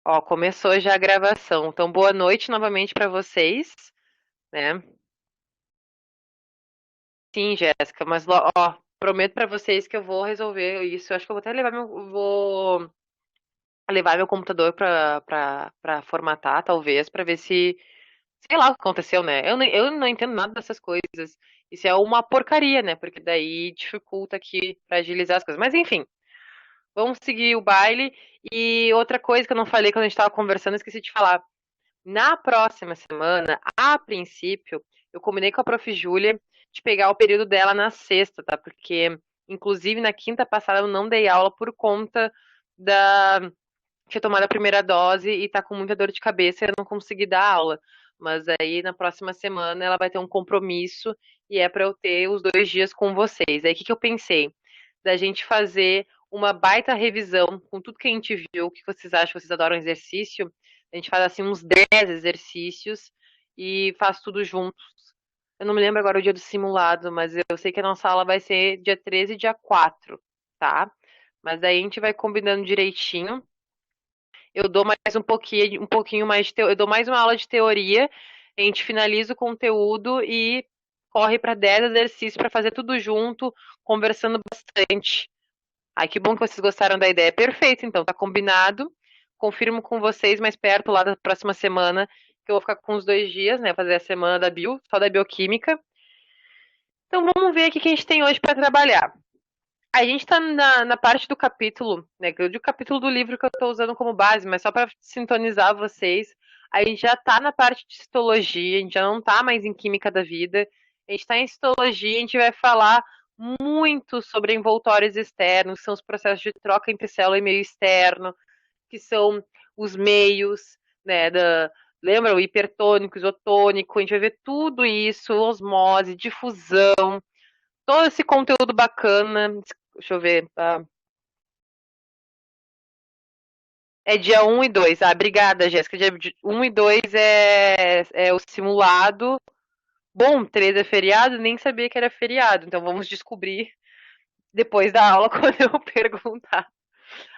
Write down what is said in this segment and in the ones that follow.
Ó, começou já a gravação. Então, boa noite novamente para vocês, né? Sim, Jéssica, mas ó, prometo para vocês que eu vou resolver isso. Eu acho que eu vou até levar meu computador para formatar, talvez, para ver se, sei lá o que aconteceu, né? Eu não entendo nada dessas coisas. Isso é uma porcaria, né? Porque daí dificulta aqui para agilizar as coisas. Mas enfim, vamos seguir o baile. E outra coisa que eu não falei quando a gente estava conversando, esqueci de falar. Na próxima semana, a princípio, eu combinei com a Prof. Júlia de pegar o período dela na sexta, tá? Porque, inclusive, na quinta passada eu não dei aula por conta da. Tinha tomado a primeira dose e tá com muita dor de cabeça e eu não consegui dar aula. Mas aí, na próxima semana, ela vai ter um compromisso e é para eu ter os 2 dias com vocês. Aí, o que que eu pensei? Da gente fazer uma baita revisão com tudo que a gente viu. O que vocês acham? Vocês adoram exercício? A gente faz assim uns 10 exercícios e faz tudo juntos. Eu não me lembro agora o dia do simulado, mas eu sei que a nossa aula vai ser dia 13 e dia 4, tá? Mas daí a gente vai combinando direitinho. Eu dou mais um pouquinho mais de eu dou mais uma aula de teoria, a gente finaliza o conteúdo e corre para 10 exercícios para fazer tudo junto, conversando bastante. Ai, que bom que vocês gostaram da ideia. Perfeito, então, tá combinado. Confirmo com vocês mais perto lá da próxima semana, que eu vou ficar com uns 2 dias, né? Fazer a semana da bio, só da bioquímica. Então vamos ver aqui o que a gente tem hoje para trabalhar. A gente está na parte do capítulo, né? Do capítulo do livro que eu estou usando como base, mas só para sintonizar vocês, a gente já está na parte de citologia, a gente já não está mais em química da vida, a gente está em citologia, a gente vai falar muito sobre envoltórios externos, que são os processos de troca entre célula e meio externo, que são os meios, né? Lembra o hipertônico, isotônico, a gente vai ver tudo isso, osmose, difusão, todo esse conteúdo bacana. Deixa eu ver. É dia 1 e 2. Ah, obrigada, Jéssica. Dia 1 e 2 é o simulado. Bom, 3 é feriado, nem sabia que era feriado. Então vamos descobrir depois da aula quando eu perguntar.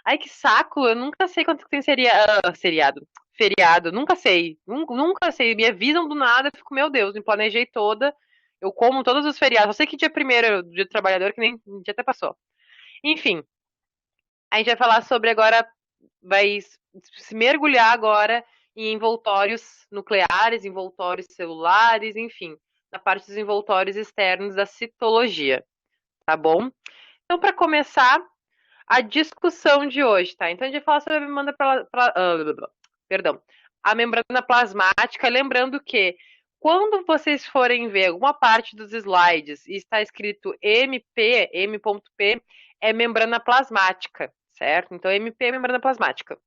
Ai, que saco! Eu nunca sei quanto tem seriado. Feriado, nunca sei. Nunca sei. Me avisam do nada, eu fico, meu Deus, me planejei toda. Eu como todos os feriados. Eu sei que dia primeiro é o dia do trabalhador, que nem dia até passou. Enfim, a gente vai falar sobre agora, vai se mergulhar agora em envoltórios nucleares, envoltórios celulares, enfim, na parte dos envoltórios externos da citologia, tá bom? Então, para começar a discussão de hoje, tá? Então, a gente vai falar sobre a membrana, perdão, a membrana plasmática, lembrando que quando vocês forem ver alguma parte dos slides e está escrito MP, M.P, é membrana plasmática, certo? Então, MP é membrana plasmática.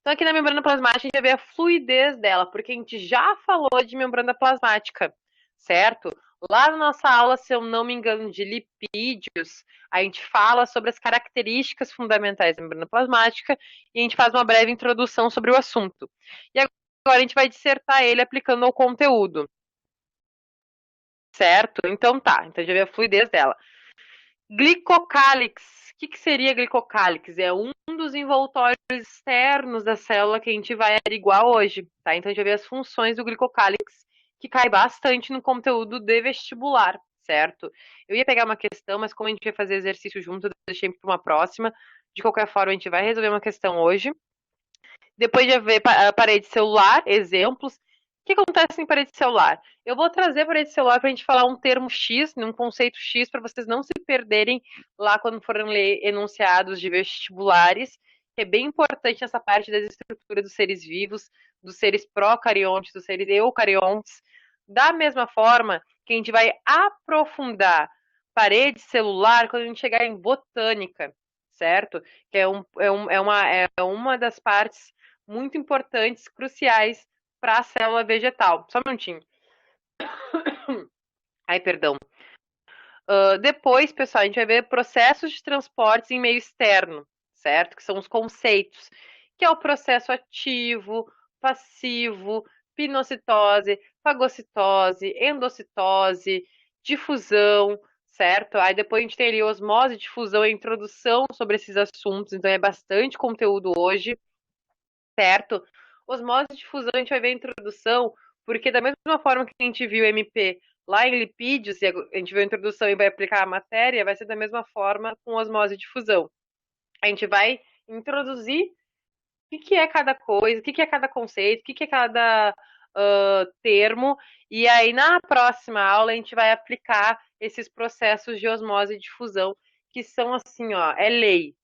Então, aqui na membrana plasmática, a gente vai ver a fluidez dela, porque a gente já falou de membrana plasmática, certo? Lá na nossa aula, se eu não me engano, de lipídios, a gente fala sobre as características fundamentais da membrana plasmática e a gente faz uma breve introdução sobre o assunto. E agora a gente vai dissertar ele aplicando ao conteúdo, certo? Então tá, então já vê a fluidez dela. Glicocálix. O que seria glicocálix? É um dos envoltórios externos da célula que a gente vai averiguar hoje, tá? Então a gente vai ver as funções do glicocálix, que cai bastante no conteúdo de vestibular, certo? Eu ia pegar uma questão, mas como a gente vai fazer exercício junto, eu deixei para uma próxima. De qualquer forma, a gente vai resolver uma questão hoje. Depois de ver a parede celular, exemplos. O que acontece em parede celular? Eu vou trazer a parede celular para a gente falar um termo X, um conceito X, para vocês não se perderem lá quando forem ler enunciados de vestibulares, que é bem importante essa parte das estruturas dos seres vivos, dos seres procariontes, dos seres eucariontes. Da mesma forma que a gente vai aprofundar parede celular quando a gente chegar em botânica, certo? Que é uma das partes muito importantes, cruciais para a célula vegetal. Só um minutinho. Ai, perdão. Depois, pessoal, a gente vai ver processos de transportes em meio externo, certo? Que são os conceitos, que é o processo ativo, passivo, pinocitose, fagocitose, endocitose, difusão, certo? Aí depois a gente tem ali osmose, difusão e introdução sobre esses assuntos, então é bastante conteúdo hoje. certo? Osmose de fusão a gente vai ver a introdução, porque da mesma forma que a gente viu MP lá em lipídios, e a gente viu a introdução e vai aplicar a matéria, vai ser da mesma forma com osmose de fusão. A gente vai introduzir o que é cada coisa, o que é cada conceito, o que é cada termo, e aí na próxima aula a gente vai aplicar esses processos de osmose de fusão, que são assim, ó, é lei.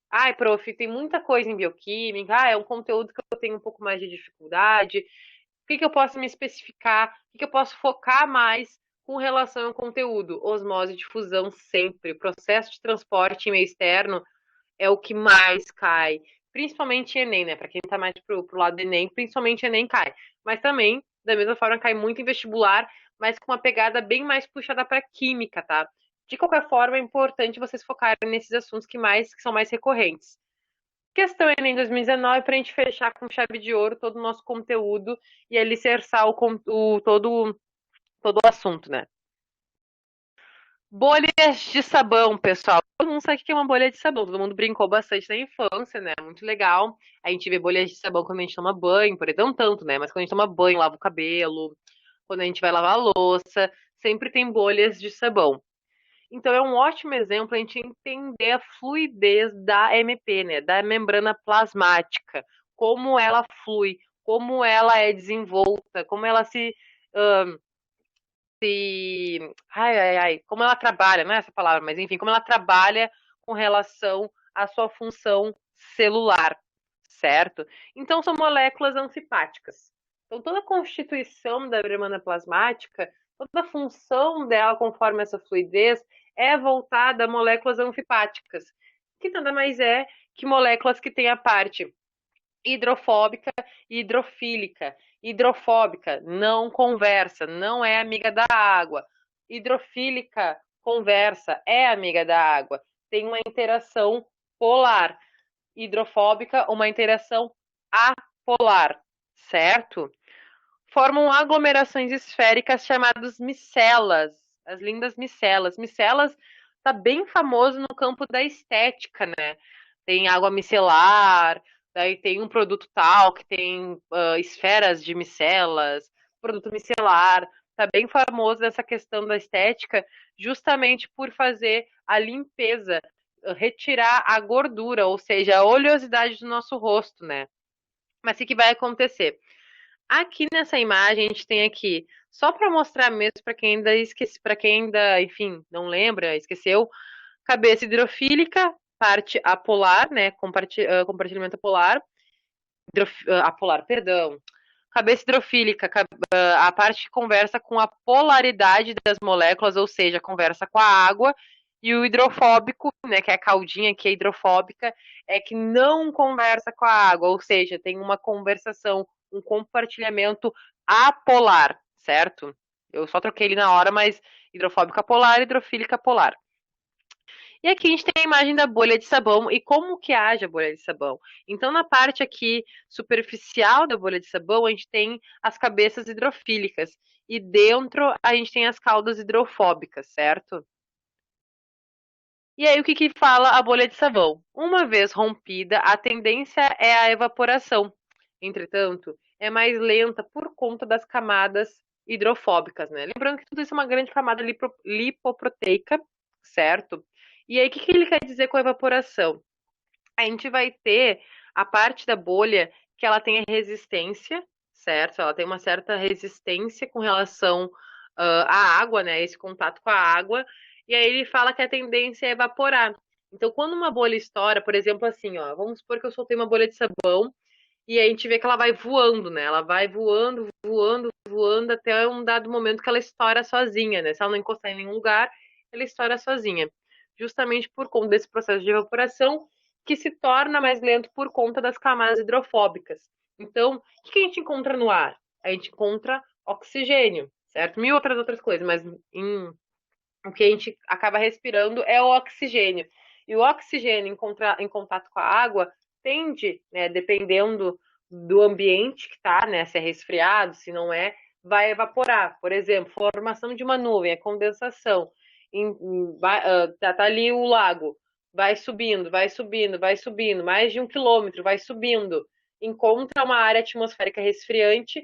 Ai, prof, tem muita coisa em bioquímica, é um conteúdo que eu tenho um pouco mais de dificuldade. O que eu posso me especificar? O que eu posso focar mais com relação ao conteúdo? Osmose de fusão sempre. O processo de transporte em meio externo é o que mais cai. Principalmente em Enem, né? Para quem tá mais pro lado do Enem, principalmente Enem cai. Mas também, da mesma forma, cai muito em vestibular, mas com uma pegada bem mais puxada para química, tá? De qualquer forma, é importante vocês focarem nesses assuntos que são mais recorrentes. Questão Enem 2019 para a gente fechar com chave de ouro todo o nosso conteúdo e alicerçar todo o assunto, né? Bolhas de sabão, pessoal. Todo mundo sabe o que é uma bolha de sabão. Todo mundo brincou bastante na infância, né? Muito legal. A gente vê bolhas de sabão quando a gente toma banho, por exemplo, não tanto, né? Mas quando a gente toma banho, lava o cabelo, quando a gente vai lavar a louça, sempre tem bolhas de sabão. Então é um ótimo exemplo a gente entender a fluidez da MP, né? Da membrana plasmática, como ela flui, como ela é desenvolta, como ela como ela trabalha, não é essa palavra, mas enfim, como ela trabalha com relação à sua função celular, certo? Então são moléculas anfipáticas. Então toda a constituição da membrana plasmática, toda a função dela conforme essa fluidez é voltada a moléculas anfipáticas, que nada mais é que moléculas que têm a parte hidrofóbica e hidrofílica. Hidrofóbica não conversa, não é amiga da água. Hidrofílica conversa, é amiga da água. Tem uma interação polar. Hidrofóbica, uma interação apolar, certo? Formam aglomerações esféricas chamadas micelas, as lindas micelas. Micelas tá bem famoso no campo da estética, né? Tem água micelar, daí tem um produto tal que tem esferas de micelas, produto micelar. Tá bem famoso essa questão da estética, justamente por fazer a limpeza, retirar a gordura, ou seja, a oleosidade do nosso rosto, né? Mas o que vai acontecer? Aqui nessa imagem a gente tem aqui, só para mostrar mesmo para quem ainda esquece, para quem ainda, enfim, não lembra, esqueceu, cabeça hidrofílica, parte apolar, né, compartilhamento apolar, apolar, perdão. Cabeça hidrofílica, a parte que conversa com a polaridade das moléculas, ou seja, conversa com a água, e o hidrofóbico, né, que é a caudinha que é hidrofóbica, é que não conversa com a água, ou seja, tem uma conversação, um compartilhamento apolar, certo? Eu só troquei ele na hora, mas hidrofóbica polar, hidrofílica polar. E aqui a gente tem a imagem da bolha de sabão e como que age a bolha de sabão. Então, na parte aqui superficial da bolha de sabão, a gente tem as cabeças hidrofílicas. E dentro a gente tem as caudas hidrofóbicas, certo? E aí, o que fala a bolha de sabão? Uma vez rompida, a tendência é a evaporação. Entretanto, é mais lenta por conta das camadas hidrofóbicas, né? Lembrando que tudo isso é uma grande camada lipoproteica, certo? E aí, o que ele quer dizer com a evaporação? A gente vai ter a parte da bolha que ela tem a resistência, certo? Ela tem uma certa resistência com relação à água, né? Esse contato com a água. E aí ele fala que a tendência é evaporar. Então, quando uma bolha estoura, por exemplo, assim, ó, vamos supor que eu soltei uma bolha de sabão e aí a gente vê que ela vai voando, né? Ela vai voando, voando, voando até um dado momento que ela estoura sozinha, né? Se ela não encostar em nenhum lugar, ela estoura sozinha. Justamente por conta desse processo de evaporação que se torna mais lento por conta das camadas hidrofóbicas. Então, o que a gente encontra no ar? A gente encontra oxigênio, certo? Mil outras coisas, mas o que a gente acaba respirando é o oxigênio. E o oxigênio em contato com a água tende, né, dependendo do ambiente que tá, né, se é resfriado, se não é, vai evaporar. Por exemplo, formação de uma nuvem, é condensação. Tá ali o lago, vai subindo, vai subindo, vai subindo, mais de 1 quilômetro, vai subindo. encontra uma área atmosférica resfriante,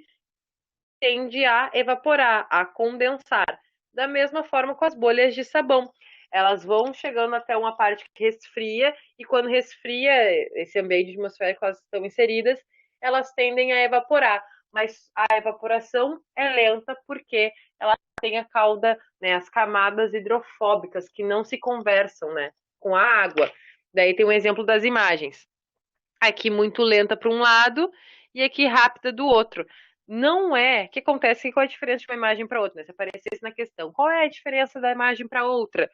tende a evaporar, a condensar. Da mesma forma com as bolhas de sabão. Elas vão chegando até uma parte que resfria, e quando resfria esse ambiente atmosférico que elas estão inseridas, elas tendem a evaporar. Mas a evaporação é lenta porque ela tem a cauda, né, as camadas hidrofóbicas que não se conversam, né, com a água. Daí tem um exemplo das imagens. Aqui muito lenta para um lado e aqui rápida do outro. Não é. O que acontece? Qual é a diferença de uma imagem para outra? Né? Se aparecesse na questão, qual é a diferença da imagem para outra?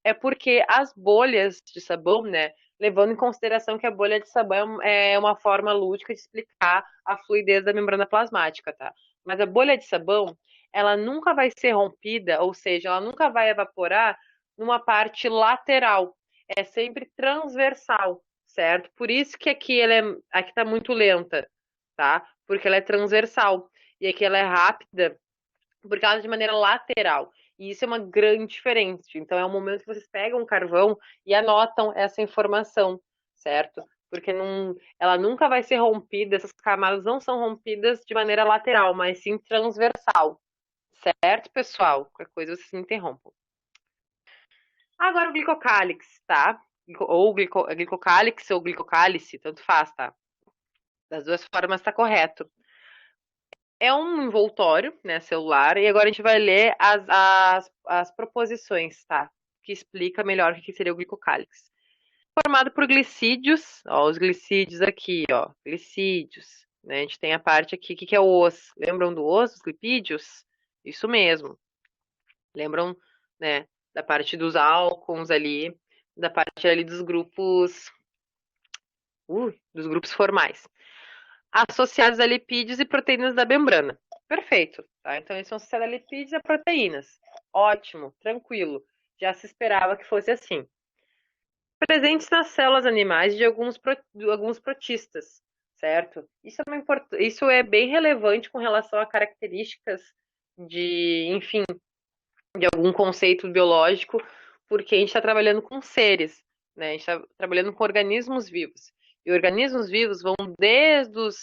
É porque as bolhas de sabão, né? Levando em consideração que a bolha de sabão é uma forma lúdica de explicar a fluidez da membrana plasmática, tá? Mas a bolha de sabão, ela nunca vai ser rompida, ou seja, ela nunca vai evaporar numa parte lateral. É sempre transversal, certo? Por isso que aqui tá muito lenta, tá? Porque ela é transversal. E aqui ela é rápida por causa de maneira lateral. E isso é uma grande diferença. Então, é um momento que vocês pegam o carvão e anotam essa informação, certo? Porque ela nunca vai ser rompida, essas camadas não são rompidas de maneira lateral, mas sim transversal. Certo, pessoal? Qualquer coisa vocês me interrompam. Agora o glicocálix, tá? Ou glicocálix ou glicocálice, tanto faz, tá? Das duas formas está correto. É um envoltório, né, celular, e agora a gente vai ler as proposições, tá? Que explica melhor o que seria o glicocálix. Formado por glicídios, ó, os glicídios aqui, ó, glicídios, né? A gente tem a parte aqui, o que é o osso? Lembram do osso, os lipídios? Isso mesmo. Lembram, né, da parte dos álcons ali, da parte ali dos grupos formais associados a lipídios e proteínas da membrana. Perfeito, tá? Então eles são associados a lipídios e a proteínas. Ótimo, tranquilo. Já se esperava que fosse assim. Presentes nas células animais de alguns protistas, certo? Isso é bem relevante com relação a características enfim, de algum conceito biológico, porque a gente está trabalhando com seres, né? A gente está trabalhando com organismos vivos. E organismos vivos vão desde os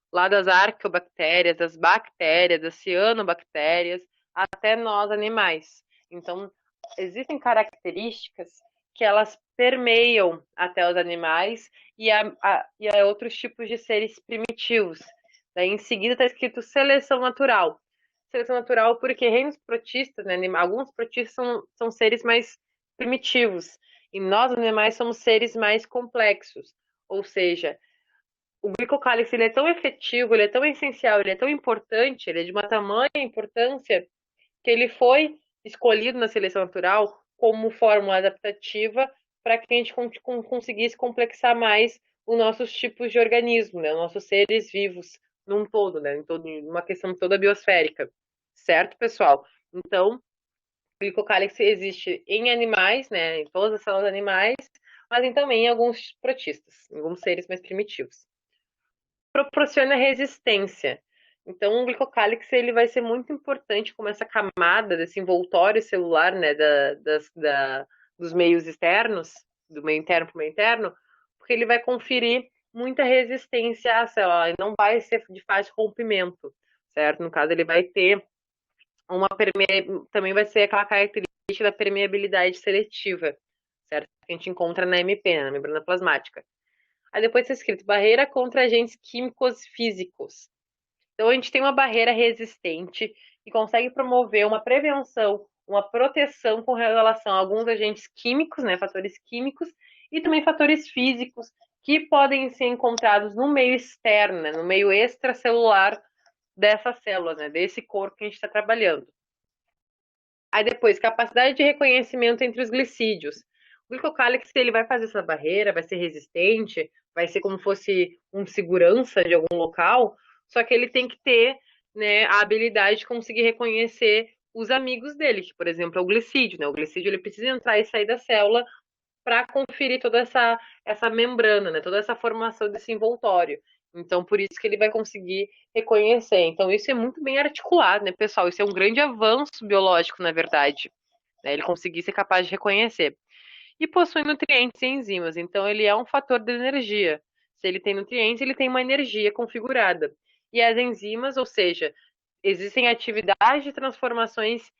lá das arqueobactérias, das bactérias, das cianobactérias, até nós animais. Então, existem características que elas permeiam até os animais e a outros tipos de seres primitivos. Daí, em seguida, está escrito seleção natural. Seleção natural porque reinos protistas, né, alguns protistas são seres mais primitivos, e nós, animais, somos seres mais complexos. Ou seja, o glicocálix ele é tão efetivo, ele é tão essencial, ele é tão importante, ele é de uma tamanha importância que ele foi escolhido na seleção natural como fórmula adaptativa para que a gente conseguisse complexar mais os nossos tipos de organismo, né? Os nossos seres vivos num todo, né? Uma questão toda biosférica. Certo, pessoal? Então, o glicocálix existe em animais, né? Em todas as células animais, mas também em alguns protistas, em alguns seres mais primitivos. Proporciona resistência. Então, o glicocálix ele vai ser muito importante como essa camada desse envoltório celular, né, dos meios externos, do meio interno para o meio interno, porque ele vai conferir muita resistência à célula, ele não vai ser de fácil rompimento, certo? No caso, ele vai ter também vai ser aquela característica da permeabilidade seletiva, certo? Que a gente encontra na MP, na membrana plasmática. Aí depois está escrito barreira contra agentes químicos físicos. Então a gente tem uma barreira resistente que consegue promover uma prevenção, uma proteção com relação a alguns agentes químicos, né, fatores químicos, e também fatores físicos que podem ser encontrados no meio externo, né, no meio extracelular dessas células, né, desse corpo que a gente está trabalhando. Aí depois, capacidade de reconhecimento entre os glicídios. O glicocálix ele vai fazer essa barreira, vai ser resistente, vai ser como fosse um segurança de algum local, só que ele tem que ter, né, a habilidade de conseguir reconhecer os amigos dele, que, por exemplo, é o glicídio, né? O glicídio ele precisa entrar e sair da célula para conferir toda essa membrana, né? Toda essa formação desse envoltório. Então, por isso que ele vai conseguir reconhecer. Então, isso é muito bem articulado, né, pessoal? Isso é um grande avanço biológico, na verdade, né? Ele conseguir ser capaz de reconhecer. E possui nutrientes e enzimas, então ele é um fator de energia, Se ele tem nutrientes, ele tem uma energia configurada. E as enzimas, ou seja, existem atividades de transformações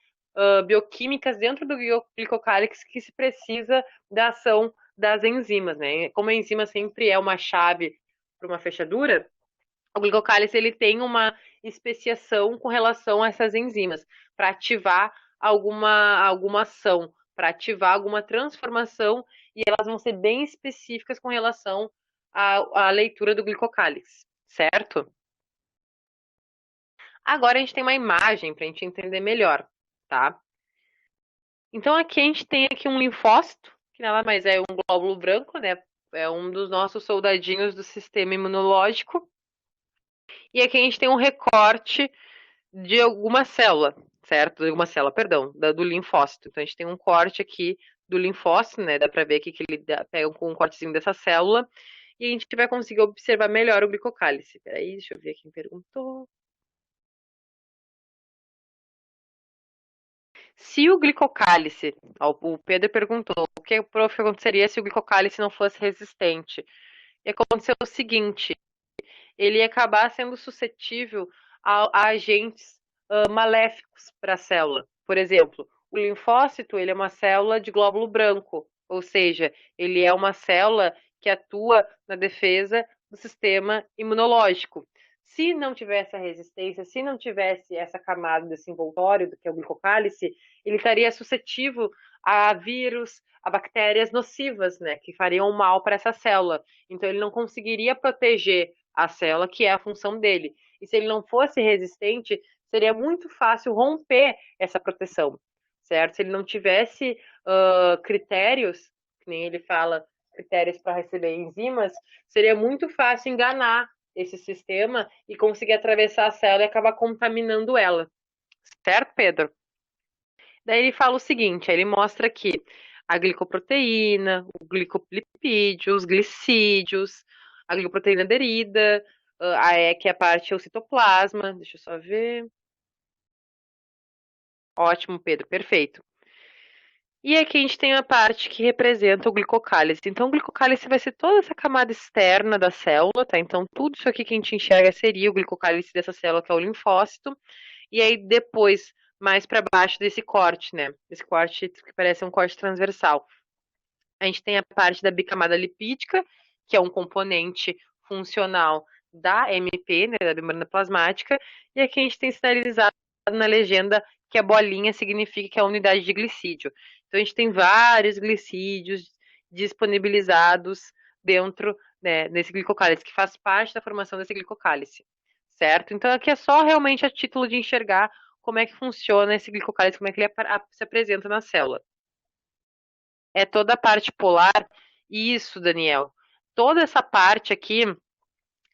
bioquímicas dentro do glicocálix que se precisa da ação das enzimas, né? Como a enzima sempre é uma chave para uma fechadura, o glicocálise ele tem uma especiação com relação a essas enzimas para ativar alguma ação, para ativar alguma transformação e elas vão ser bem específicas com relação à leitura do glicocálise, certo? Agora a gente tem uma imagem para a gente entender melhor, tá? Então aqui a gente tem aqui um linfócito, que nada mais é um glóbulo branco, né? É um dos nossos soldadinhos do sistema imunológico. E aqui a gente tem um recorte de alguma célula, certo? De alguma célula, perdão, do linfócito. Então a gente tem um corte aqui do linfócito, né? Dá pra ver aqui que ele pega um cortezinho dessa célula e a gente vai conseguir observar melhor o glicocálise. Peraí, deixa eu ver quem perguntou. Se o glicocálise, o Pedro perguntou, o que aconteceria se o glicocálise não fosse resistente? E aconteceu o seguinte, ele ia acabar sendo suscetível a agentes maléficos para a célula. Por exemplo, o linfócito ele é uma célula de glóbulo branco, ou seja, ele é uma célula que atua na defesa do sistema imunológico. Se não tivesse a resistência, se não tivesse essa camada desse envoltório, que é o glicocálise, ele estaria suscetível a vírus, a bactérias nocivas, né, que fariam mal para essa célula. Então ele não conseguiria proteger a célula, que é a função dele. E se ele não fosse resistente, seria muito fácil romper essa proteção, certo? Se ele não tivesse critérios, que nem ele fala, critérios para receber enzimas, seria muito fácil enganar esse sistema e conseguir atravessar a célula e acabar contaminando ela. Certo, Pedro? Daí ele fala o seguinte, ele mostra aqui a glicoproteína, o glicolipídio, os glicídios, a glicoproteína aderida, a E, que é a parte é o citoplasma. Deixa eu só ver. Ótimo, Pedro, perfeito. E aqui a gente tem a parte que representa o glicocálise. Então, o glicocálise vai ser toda essa camada externa da célula, tá? Então, tudo isso aqui que a gente enxerga seria o glicocálise dessa célula, que é o linfócito. E aí, depois, mais para baixo desse corte, né? Esse corte que parece um corte transversal. A gente tem a parte da bicamada lipídica, que é um componente funcional da MP, né, da membrana plasmática, e aqui a gente tem sinalizado na legenda que a bolinha significa que é a unidade de glicídio. Então a gente tem vários glicídios disponibilizados dentro, né, desse glicocálise, que faz parte da formação desse glicocálise, certo? Então aqui é só realmente a título de enxergar como é que funciona esse glicocálise, como é que ele se apresenta na célula. É toda a parte polar. Isso, Daniel. Toda essa parte aqui,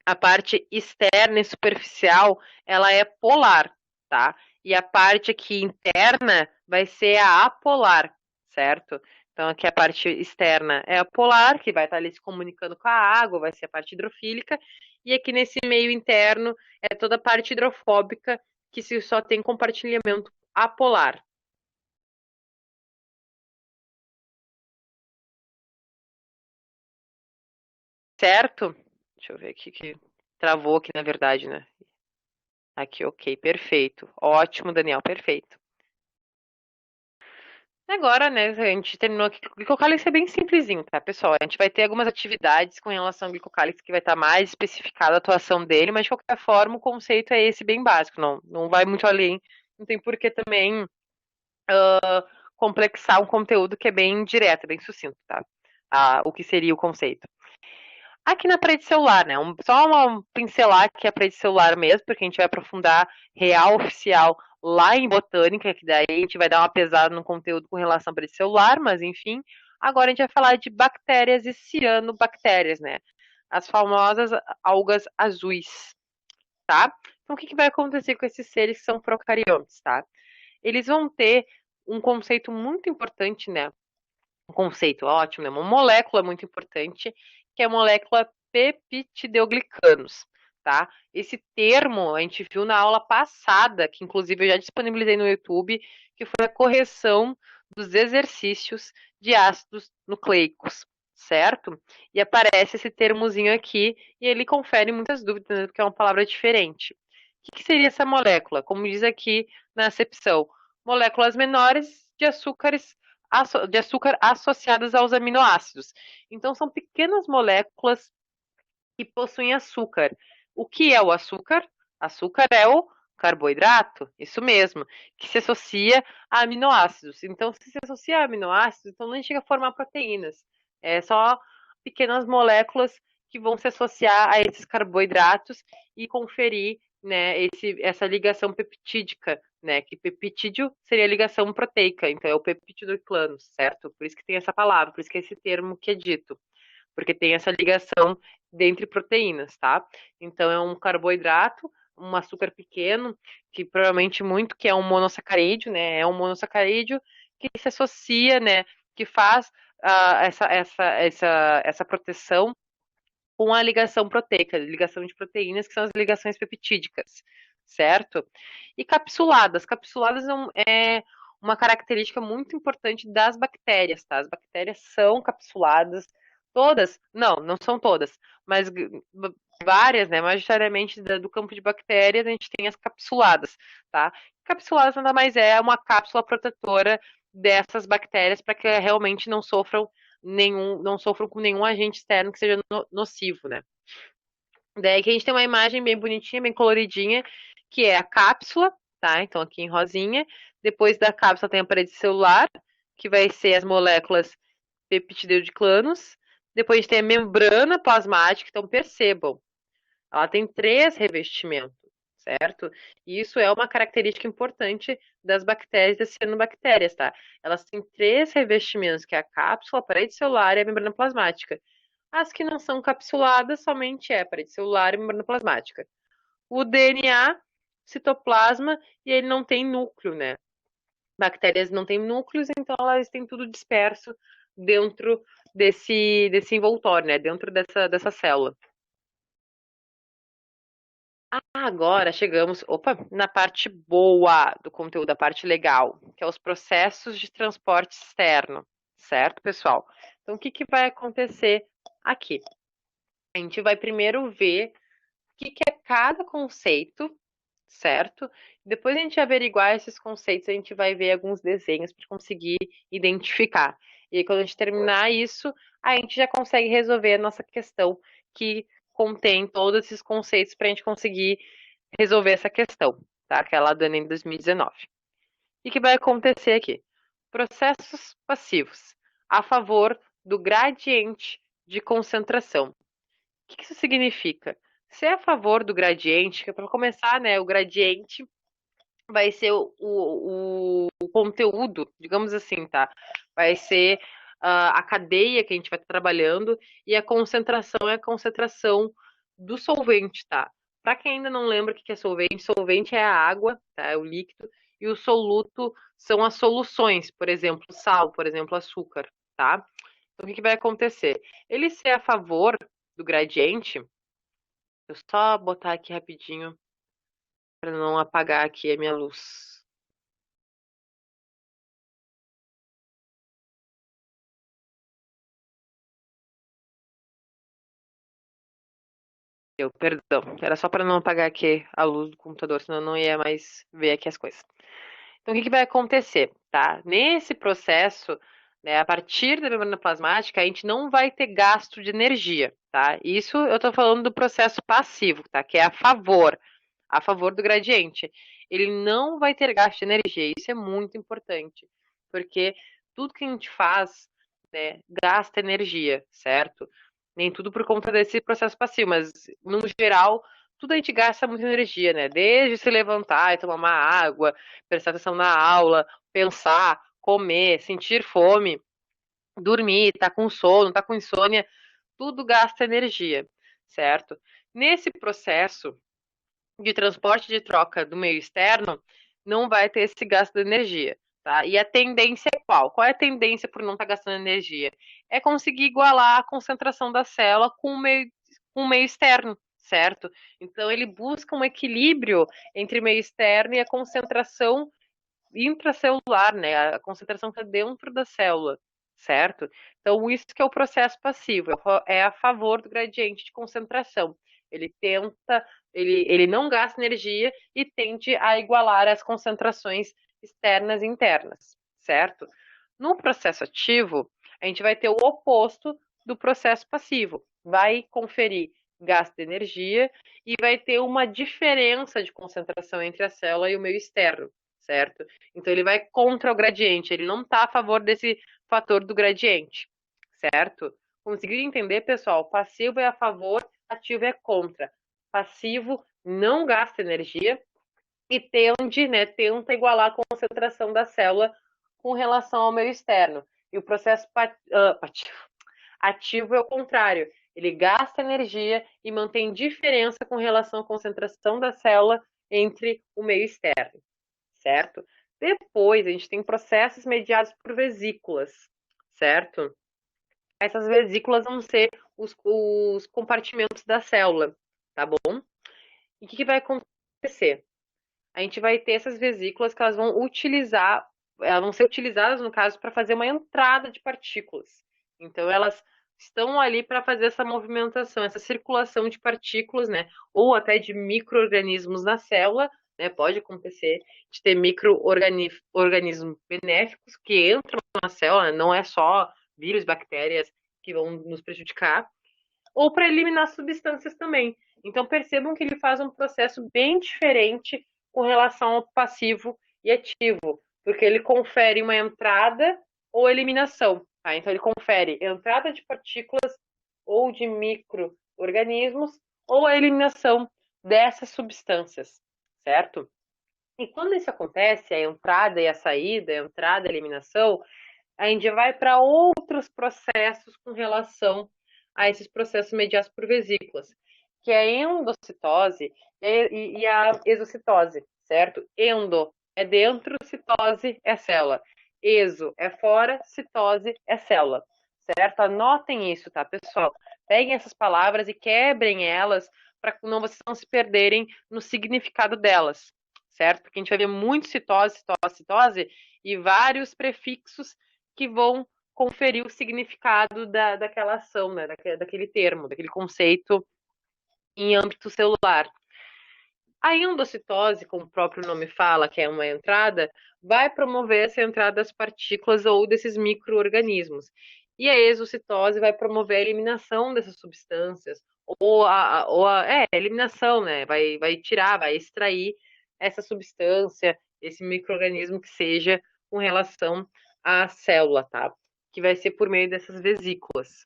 a parte externa e superficial, ela é polar, tá? E a parte aqui interna vai ser a apolar, certo? Então aqui a parte externa é a polar, que vai estar ali se comunicando com a água, vai ser a parte hidrofílica, e aqui nesse meio interno é toda a parte hidrofóbica, que se só tem compartilhamento apolar. Certo? Deixa eu ver aqui que travou aqui na verdade, né? Aqui, ok, perfeito. Ótimo, Daniel, perfeito. Agora, né, a gente terminou aqui. O glicocálise é bem simplesinho, tá, pessoal? A gente vai ter algumas atividades com relação ao glicocálise que vai estar mais especificada a atuação dele, mas de qualquer forma o conceito é esse bem básico, não vai muito além. Não tem por que também complexar um conteúdo que é bem direto, bem sucinto, tá? O que seria o conceito. Aqui na parede celular, né? Só uma pincelar que é a parede celular mesmo, porque a gente vai aprofundar real oficial lá em botânica, que daí a gente vai dar uma pesada no conteúdo com relação à parede celular, mas enfim. Agora a gente vai falar de bactérias e cianobactérias, né? As famosas algas azuis, tá? Então o que vai acontecer com esses seres que são procariontes, tá? Eles vão ter um conceito muito importante, né? Um conceito ótimo, né? Uma molécula muito importante, que é a molécula peptideoglicanos, tá? Esse termo a gente viu na aula passada, que inclusive eu já disponibilizei no YouTube, que foi a correção dos exercícios de ácidos nucleicos, certo? E aparece esse termozinho aqui e ele confere muitas dúvidas, né, porque é uma palavra diferente. O que seria essa molécula? Como diz aqui na acepção, moléculas menores de açúcar associadas aos aminoácidos. Então, são pequenas moléculas que possuem açúcar. O que é o açúcar? Açúcar é o carboidrato, isso mesmo, que se associa a aminoácidos. Então, se associa a aminoácidos, então não chega a formar proteínas. É só pequenas moléculas que vão se associar a esses carboidratos e conferir, né, essa ligação peptídica, né, que peptídeo seria a ligação proteica, então é o peptídeo clano, certo? Por isso que tem essa palavra, por isso que é esse termo que é dito, porque tem essa ligação dentre proteínas, tá? Então é um carboidrato, um açúcar pequeno, que provavelmente muito que é um monossacarídeo, né? É um monossacarídeo que se associa, né? Que faz essa proteção com a ligação proteica, ligação de proteínas, que são as ligações peptídicas, certo? E capsuladas. Capsuladas é uma característica muito importante das bactérias, tá? As bactérias são capsuladas, todas, não são todas, mas várias, né? Majoritariamente do campo de bactérias, a gente tem as capsuladas, tá? Capsuladas nada mais é uma cápsula protetora dessas bactérias para que realmente não sofram com nenhum agente externo que seja nocivo, né? Daí que a gente tem uma imagem bem bonitinha, bem coloridinha, que é a cápsula, tá? Então aqui em rosinha. Depois da cápsula tem a parede celular, que vai ser as moléculas peptidogliclanos. Depois a gente tem a membrana plasmática, então percebam, ela tem 3 revestimentos, certo? E isso é uma característica importante das bactérias, das cianobactérias, tá? Elas têm 3 revestimentos, que é a cápsula, a parede celular e a membrana plasmática. As que não são capsuladas, somente é a parede celular e membrana plasmática. O DNA, citoplasma, e ele não tem núcleo, né? Bactérias não têm núcleos, então elas têm tudo disperso dentro desse envoltório, né? Dentro dessa célula. Agora chegamos, na parte boa do conteúdo, a parte legal, que é os processos de transporte externo, certo, pessoal? Então, o que vai acontecer aqui? A gente vai primeiro ver o que é cada conceito, certo? Depois a gente averiguar esses conceitos, a gente vai ver alguns desenhos para conseguir identificar. E aí, quando a gente terminar isso, a gente já consegue resolver a nossa questão que contém todos esses conceitos para a gente conseguir resolver essa questão, tá? Aquela do Enem 2019. O que vai acontecer aqui? Processos passivos a favor do gradiente de concentração. O que isso significa? Se é a favor do gradiente, que para começar, né, o gradiente vai ser o conteúdo, digamos assim, tá? Vai ser a cadeia que a gente vai estar trabalhando e a concentração é a concentração do solvente, tá? Para quem ainda não lembra o que é solvente, solvente é a água, tá? É o líquido, e o soluto são as soluções, por exemplo, sal, por exemplo, açúcar, tá? Então, o que vai acontecer? Ele ser a favor do gradiente, eu só botar aqui rapidinho para não apagar aqui a minha luz. Perdão, era só para não apagar aqui a luz do computador, senão eu não ia mais ver aqui as coisas. Então, o que vai acontecer, tá? Nesse processo, né, a partir da membrana plasmática, a gente não vai ter gasto de energia, tá? Isso eu estou falando do processo passivo, tá? Que é a favor do gradiente. Ele não vai ter gasto de energia, isso é muito importante, porque tudo que a gente faz, né, gasta energia, certo? Nem tudo por conta desse processo passivo, mas no geral, tudo a gente gasta muita energia, né? Desde se levantar e tomar uma água, prestar atenção na aula, pensar, comer, sentir fome, dormir, tá com sono, tá com insônia, tudo gasta energia, certo? Nesse processo de transporte de troca do meio externo, não vai ter esse gasto de energia, tá? E a tendência é qual? Qual é a tendência por não estar gastando energia? É conseguir igualar a concentração da célula com o meio externo, certo? Então ele busca um equilíbrio entre o meio externo e a concentração intracelular, né? A concentração que está dentro da célula. certo? Então, isso que é o processo passivo, é a favor do gradiente de concentração. Ele tenta, ele não gasta energia e tende a igualar as concentrações externas e internas, certo? No processo ativo, a gente vai ter o oposto do processo passivo. Vai conferir gasto de energia e vai ter uma diferença de concentração entre a célula e o meio externo, certo? Então ele vai contra o gradiente, ele não está a favor desse fator do gradiente, certo? Conseguiu entender, pessoal? Passivo é a favor, ativo é contra. Passivo não gasta energia e tende, né, tenta igualar a concentração da célula com relação ao meio externo. E o processo ativo é o contrário. Ele gasta energia e mantém diferença com relação à concentração da célula entre o meio externo, certo? Depois, a gente tem processos mediados por vesículas, certo? Essas vesículas vão ser os compartimentos da célula, tá bom? E o que vai acontecer? A gente vai ter essas vesículas que elas vão ser utilizadas, no caso, para fazer uma entrada de partículas. Então, elas estão ali para fazer essa movimentação, essa circulação de partículas, né? Ou até de micro-organismos na célula, né? Pode acontecer de ter micro-organismos benéficos que entram na célula, não é só vírus, bactérias que vão nos prejudicar, ou para eliminar substâncias também. Então percebam que ele faz um processo bem diferente com relação ao passivo e ativo, porque ele confere uma entrada ou eliminação. Tá? Então ele confere entrada de partículas ou de micro-organismos ou a eliminação dessas substâncias, certo? E quando isso acontece, a entrada e a saída, a entrada e a eliminação, a gente vai para outros processos com relação a esses processos mediados por vesículas, que é a endocitose e a exocitose, certo? Endo é dentro, citose é célula. Exo é fora, citose é célula, certo? Anotem isso, tá, pessoal? Peguem essas palavras e quebrem elas para vocês não se perderem no significado delas, certo? Porque a gente vai ver muito citose, citose, citose e vários prefixos que vão conferir o significado daquela ação, né? Daquele termo, daquele conceito em âmbito celular. A endocitose, como o próprio nome fala, que é uma entrada, vai promover essa entrada das partículas ou desses micro-organismos. E a exocitose vai promover a eliminação dessas substâncias, eliminação, né? Vai tirar, vai extrair essa substância, esse micro-organismo que seja com relação à célula, tá? Que vai ser por meio dessas vesículas.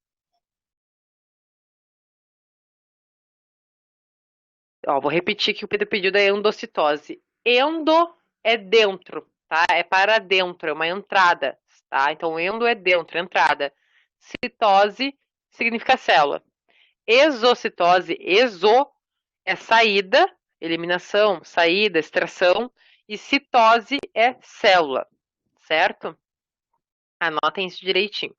Ó, vou repetir que o Pedro pediu da endocitose. Endo é dentro, tá? É para dentro, é uma entrada, tá? Então, endo é dentro, entrada. Citose significa célula. Exocitose, exo é saída, eliminação, saída, extração. E citose é célula, certo? Anotem isso direitinho.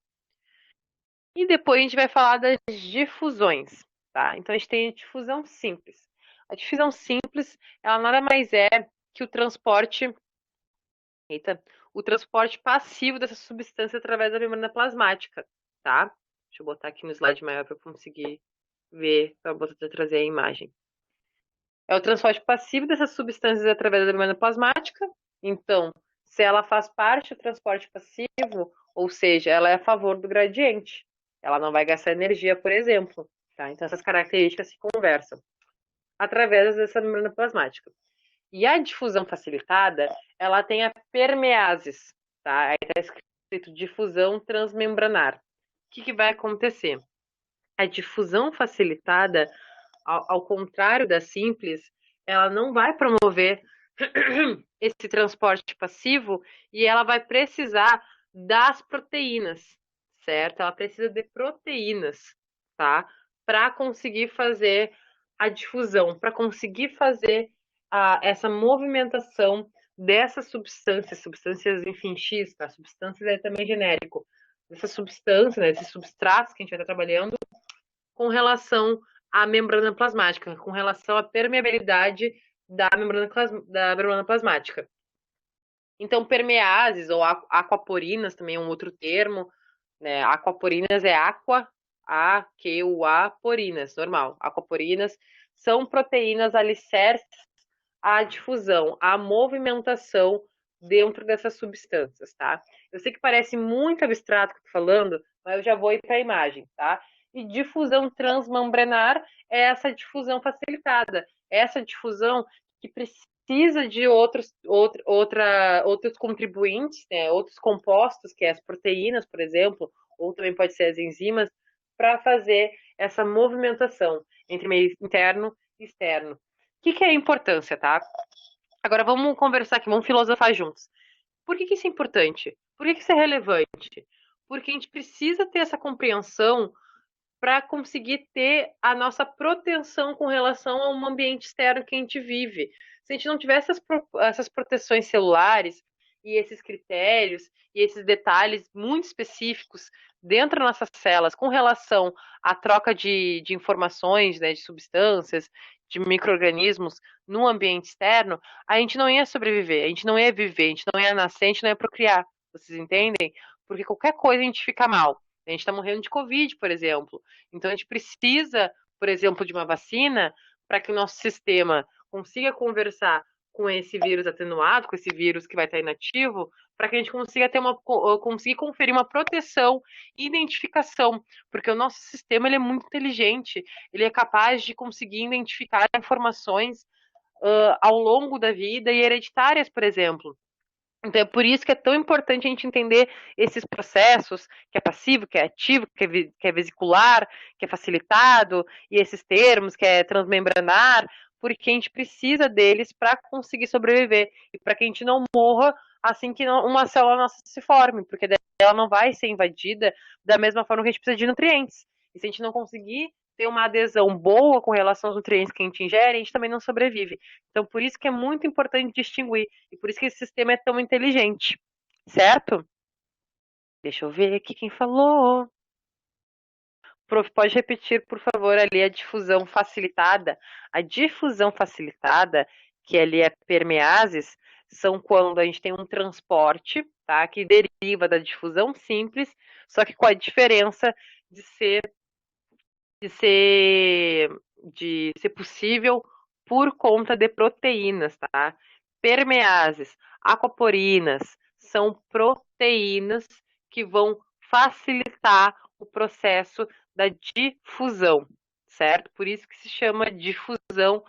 E depois a gente vai falar das difusões, tá? Então a gente tem a difusão simples. A difusão simples, ela nada mais é que o transporte passivo dessa substância através da membrana plasmática, tá? Deixa eu botar aqui no slide maior para conseguir ver, para trazer a imagem. É o transporte passivo dessas substâncias através da membrana plasmática. Então, se ela faz parte do transporte passivo, ou seja, ela é a favor do gradiente. Ela não vai gastar energia, por exemplo. Tá? Então, essas características se conversam através dessa membrana plasmática. E a difusão facilitada, ela tem a permeases. Tá? Aí está escrito difusão transmembranar. O que vai acontecer? A difusão facilitada, ao contrário da simples, ela não vai promover esse transporte passivo e ela vai precisar das proteínas, certo? Ela precisa de proteínas, tá? Para conseguir fazer a difusão, para conseguir fazer essa movimentação dessas substâncias, enfim, X, tá? Substâncias é também genérico. Dessas substâncias, né, esses substratos que a gente vai estar trabalhando, com relação à membrana plasmática, com relação à permeabilidade da membrana plasmática. Então, permeases ou aquaporinas também é um outro termo, né? Aquaporinas é aquaporinas, normal. Aquaporinas são proteínas alicerces à difusão, à movimentação dentro dessas substâncias, tá? Eu sei que parece muito abstrato o que eu tô falando, mas eu já vou ir para a imagem, tá? E difusão transmembranar é essa difusão facilitada, essa difusão que precisa de outros contribuintes, né, outros compostos, que é as proteínas, por exemplo, ou também pode ser as enzimas, para fazer essa movimentação entre meio interno e externo. O que é a importância, tá? Agora vamos conversar aqui, vamos filosofar juntos. Por que isso é importante? Por que isso é relevante? Porque a gente precisa ter essa compreensão para conseguir ter a nossa proteção com relação a um ambiente externo que a gente vive. Se a gente não tiver essas proteções celulares e esses critérios e esses detalhes muito específicos dentro das nossas células com relação à troca de informações, né, de substâncias, de micro-organismos no ambiente externo, a gente não ia sobreviver, a gente não ia viver, a gente não ia nascer, a gente não ia procriar. Vocês entendem? Porque qualquer coisa a gente fica mal. A gente está morrendo de Covid, por exemplo. Então, a gente precisa, por exemplo, de uma vacina para que o nosso sistema consiga conversar com esse vírus atenuado, com esse vírus que vai estar inativo, para que a gente consiga conseguir conferir uma proteção e identificação, porque o nosso sistema ele é muito inteligente, ele é capaz de conseguir identificar informações ao longo da vida e hereditárias, por exemplo. Então é por isso que é tão importante a gente entender esses processos, que é passivo, que é ativo, que é vesicular, que é facilitado, e esses termos, que é transmembranar, porque a gente precisa deles para conseguir sobreviver e para que a gente não morra assim que uma célula nossa se forme, porque ela não vai ser invadida da mesma forma que a gente precisa de nutrientes. E se a gente não conseguir ter uma adesão boa com relação aos nutrientes que a gente ingere, a gente também não sobrevive. Então, por isso que é muito importante distinguir. E por isso que esse sistema é tão inteligente. Certo? Deixa eu ver aqui quem falou. Prof, pode repetir, por favor, ali a difusão facilitada. A difusão facilitada, que ali é permeases, são quando a gente tem um transporte, tá, que deriva da difusão simples, só que com a diferença de ser possível por conta de proteínas, tá? Permeases, aquaporinas são proteínas que vão facilitar o processo da difusão, certo? Por isso que se chama difusão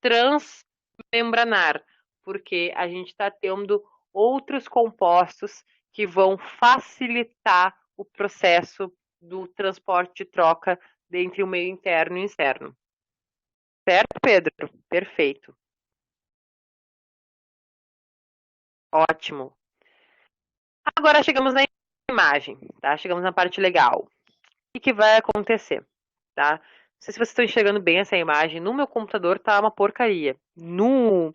transmembranar, porque a gente está tendo outros compostos que vão facilitar o processo do transporte de troca entre o meio interno e externo. Certo, Pedro? Perfeito. Ótimo. Agora chegamos na imagem, tá? Chegamos na parte legal. O que vai acontecer, tá? Não sei se vocês estão enxergando bem essa imagem. No meu computador tá uma porcaria. No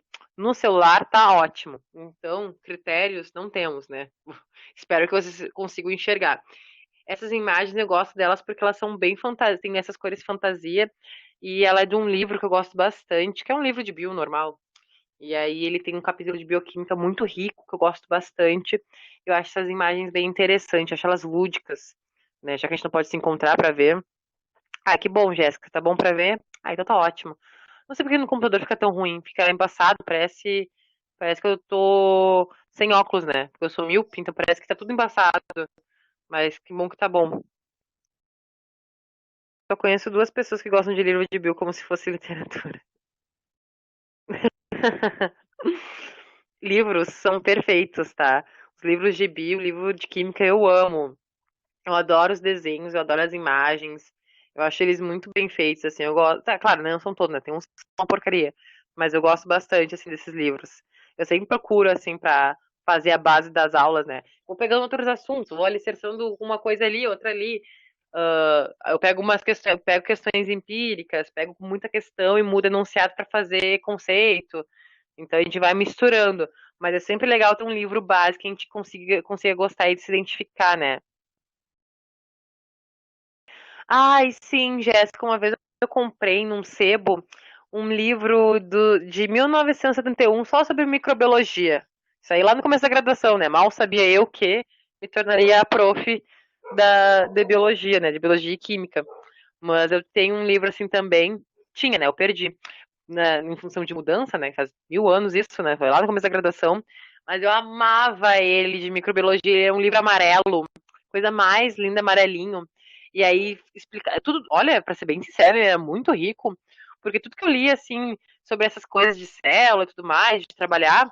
celular tá ótimo. Então, critérios não temos, né? Espero que vocês consigam enxergar. Essas imagens eu gosto delas porque elas são bem fantasias, tem essas cores fantasia. E ela é de um livro que eu gosto bastante, que é um livro de bio normal. E aí ele tem um capítulo de bioquímica muito rico, que eu gosto bastante. Eu acho essas imagens bem interessantes, acho elas lúdicas, né? Já que a gente não pode se encontrar para ver. Ah, que bom, Jéssica, tá bom para ver? Ah, então tá ótimo. Não sei porque no computador fica tão ruim, fica embaçado, parece que eu tô sem óculos, né? Porque eu sou míope, então parece que tá tudo embaçado. Mas que bom que tá bom. Só conheço duas pessoas que gostam de livro de bio como se fosse literatura. Livros são perfeitos, tá? Os livros de bio, livro de química eu amo. Eu adoro os desenhos, eu adoro as imagens. Eu acho eles muito bem feitos, assim. Eu gosto. Tá, claro, não são todos, né? Tem uns que são uma porcaria. Mas eu gosto bastante, assim, desses livros. Eu sempre procuro, assim, pra fazer a base das aulas, né? Vou pegando outros assuntos, vou alicerçando uma coisa ali, outra ali. Eu pego umas questões, pego questões empíricas, pego muita questão e mudo enunciado para fazer conceito. Então a gente vai misturando. Mas é sempre legal ter um livro básico que a gente consiga gostar e de se identificar, né? Ai, sim, Jéssica, uma vez eu comprei num sebo um livro de 1971 só sobre microbiologia. Isso aí lá no começo da graduação, né? Mal sabia eu que me tornaria a prof de biologia, né? De biologia e química. Mas eu tenho um livro assim também. Tinha, né? Eu perdi. Em função de mudança, né? Faz 1000 anos isso, né? Foi lá no começo da graduação. Mas eu amava ele de microbiologia. Ele é um livro amarelo, coisa mais linda, amarelinho. E aí explica tudo. Olha, para ser bem sincero, ele é muito rico, porque tudo que eu li assim sobre essas coisas de célula e tudo mais, de trabalhar,